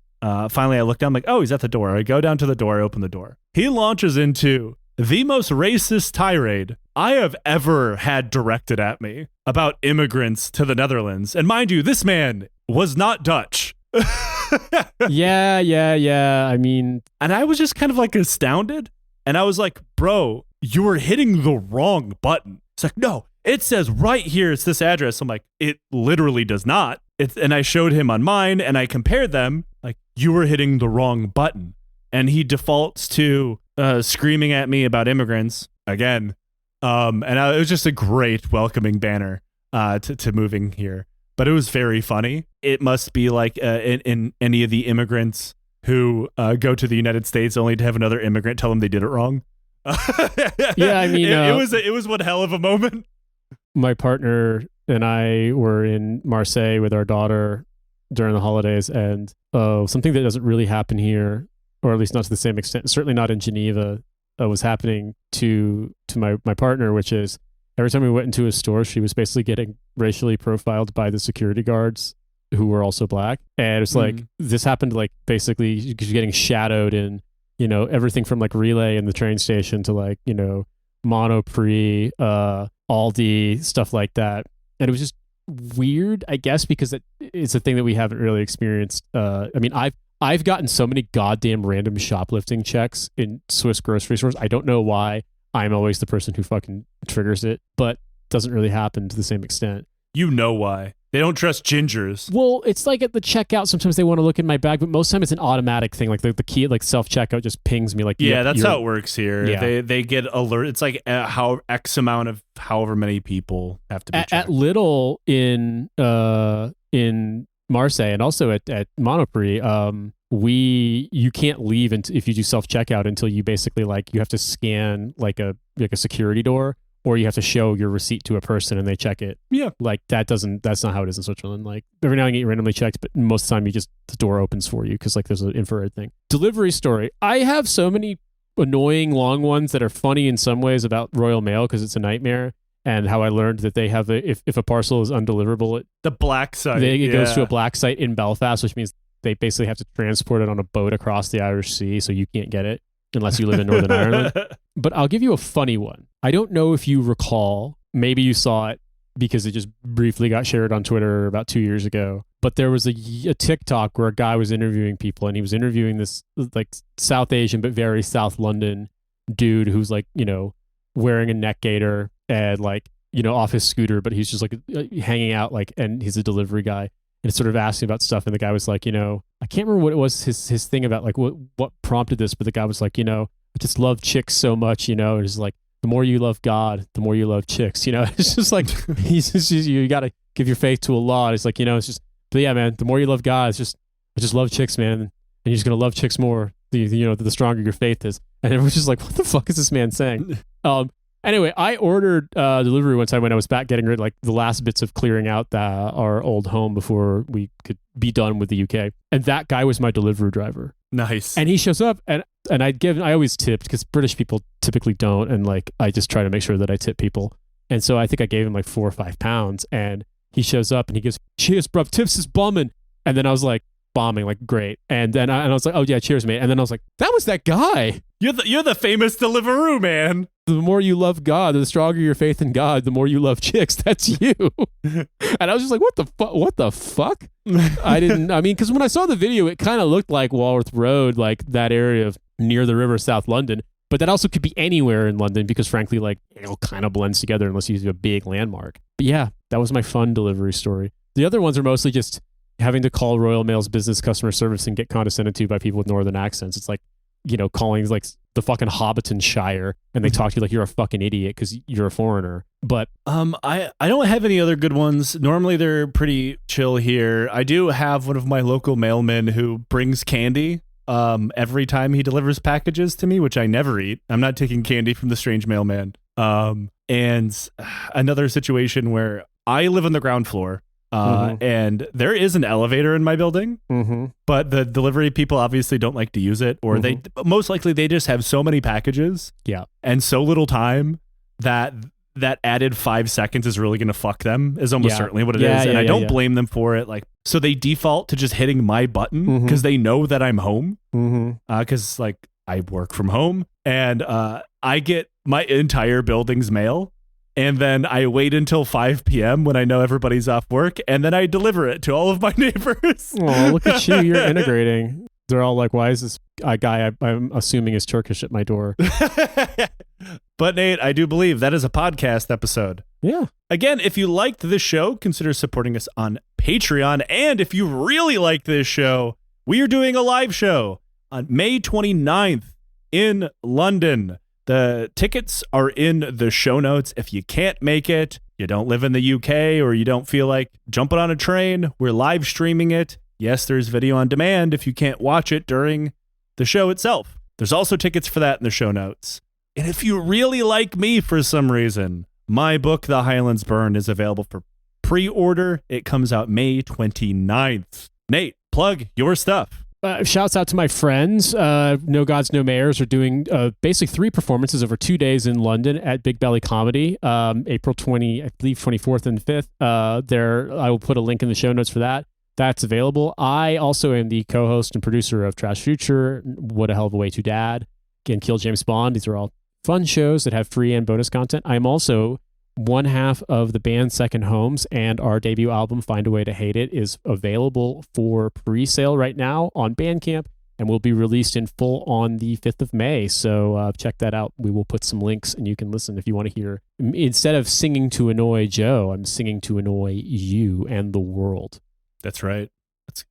Finally, I look down, like, oh, he's at the door. I go down to the door, I open the door. He launches into the most racist tirade I have ever had directed at me about immigrants to the Netherlands. And mind you, this man was not Dutch. Yeah. I mean, and I was just kind of like astounded. And I was like, bro, you were hitting the wrong button. It's like, no, it says right here, it's this address. I'm like, it literally does not. And I showed him on mine and I compared them. Like, you were hitting the wrong button. And he defaults to screaming at me about immigrants again. And it was just a great welcoming banner to moving here. But it was very funny. It must be like in any of the immigrants who go to the United States only to have another immigrant tell them they did it wrong. Yeah, I mean, it was one hell of a moment. My partner and I were in Marseille with our daughter during the holidays, and something that doesn't really happen here, or at least not to the same extent, certainly not in Geneva, was happening to my partner, which is every time we went into a store, she was basically getting racially profiled by the security guards who were also black. And it's like, this happened like basically she's getting shadowed in, everything from like Relay in the train station to like, Monoprix, Aldi, stuff like that. And it was just weird, I guess, because it's a thing that we haven't really experienced. I mean, I've gotten so many goddamn random shoplifting checks in Swiss grocery stores. I don't know why. I'm always the person who fucking triggers it, but doesn't really happen to the same extent. You know why. They don't trust gingers. Well, it's like at the checkout, sometimes they want to look in my bag, but most of the time it's an automatic thing. Like the key, like self-checkout just pings me. Like, yeah, that's how it works here. Yeah. They get alert. It's like how X amount of however many people have to be checked. At Lidl in Marseille and also at Monoprix, you can't leave if you do self-checkout until you basically like you have to scan like a security door, or you have to show your receipt to a person and they check it. Yeah. Like that's not how it is in Switzerland. Like every now and then you get randomly checked, but most of the time the door opens for you because like there's an infrared thing. Delivery story. I have so many annoying long ones that are funny in some ways about Royal Mail because it's a nightmare, and how I learned that they have if a parcel is undeliverable, the black site. It goes to a black site in Belfast, which means they basically have to transport it on a boat across the Irish Sea, so you can't get it unless you live in Northern Ireland. But I'll give you a funny one. I don't know if you recall, maybe you saw it because it just briefly got shared on Twitter about 2 years ago, but there was a TikTok where a guy was interviewing people, and he was interviewing this like South Asian but very South London dude who's like, wearing a neck gaiter and like, off his scooter, but he's just like hanging out like, and he's a delivery guy. And sort of asking about stuff, and the guy was like, I can't remember what it was his thing about, like what prompted this, but the guy was like, I just love chicks so much, and it's like the more you love God, the more you love chicks, It's just like you got to give your faith to Allah. It's like it's just, but yeah, man, the more you love God, I just love chicks, man, and you're just gonna love chicks more. The stronger your faith is, and everyone's just like, what the fuck is this man saying? Anyway, I ordered delivery one time when I was back getting rid of like the last bits of clearing out our old home before we could be done with the UK. And that guy was my delivery driver. Nice. And he shows up and I always tipped because British people typically don't. And like, I just try to make sure that I tip people. And so I think I gave him like £4 or £5, and he shows up and he goes, cheers, bruv, tips is bombing. And then I was like, bombing, like great. And then I was like, oh yeah, cheers, mate. And then I was like, that was that guy. You're the famous Deliveroo man. The more you love God, the stronger your faith in God, the more you love chicks. That's you. And I was just like, what the fuck? Because when I saw the video, it kind of looked like Walworth Road, like that area of near the river, South London. But that also could be anywhere in London because frankly, like it all kind of blends together unless you do a big landmark. But yeah, that was my fun delivery story. The other ones are mostly just having to call Royal Mail's business customer service and get condescended to by people with northern accents. It's like, calling like the fucking Hobbiton Shire, and they talk to you like you're a fucking idiot because you're a foreigner. But I don't have any other good ones. Normally they're pretty chill here. I do have one of my local mailmen who brings candy every time he delivers packages to me, which I never eat. I'm not taking candy from the strange mailman. And another situation where I live on the ground floor. And there is an elevator in my building, but the delivery people obviously don't like to use it, or they most likely they just have so many packages, and so little time that added 5 seconds is really going to fuck them. Is almost certainly what it is, and I don't blame them for it. Like, so they default to just hitting my button because they know that I'm home, because like I work from home, and I get my entire building's mail. And then I wait until 5 p.m. when I know everybody's off work, and then I deliver it to all of my neighbors. Oh, look at you. You're integrating. They're all like, why is this guy I'm assuming is Turkish at my door? But Nate, I do believe that is a podcast episode. Yeah. Again, if you liked this show, consider supporting us on Patreon. And if you really like this show, we are doing a live show on May 29th in London. The tickets are in the show notes. If you can't make it, you don't live in the UK, or you don't feel like jumping on a train, we're live streaming it. Yes, there's video on demand if you can't watch it during the show itself. There's also tickets for that in the show notes. And if you really like me for some reason, my book, The Highlands Burn, is available for pre-order. It comes out May 29th. Nate, plug your stuff. Shouts out to my friends. No Gods, No Mayors are doing basically 3 performances over 2 days in London at Big Belly Comedy, April 24th and 5th. There, I will put a link in the show notes for that. That's available. I also am the co-host and producer of Trash Future, What a Hell of a Way to Dad, again, Kill James Bond. These are all fun shows that have free and bonus content. I'm also one half of the band Second Homes, and our debut album, Find a Way to Hate It, is available for pre-sale right now on Bandcamp and will be released in full on the 5th of May. So check that out. We will put some links and you can listen if you want to hear. Instead of singing to annoy Joe, I'm singing to annoy you and the world. That's right.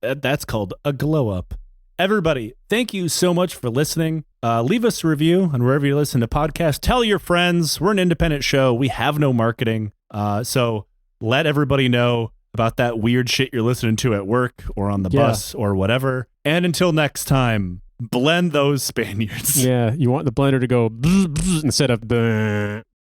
That's called a glow up. Everybody, thank you so much for listening. Leave us a review on wherever you listen to podcasts. Tell your friends. We're an independent show. We have no marketing. So let everybody know about that weird shit you're listening to at work or on the bus or whatever. And until next time, blend those Spaniards. Yeah, you want the blender to go instead of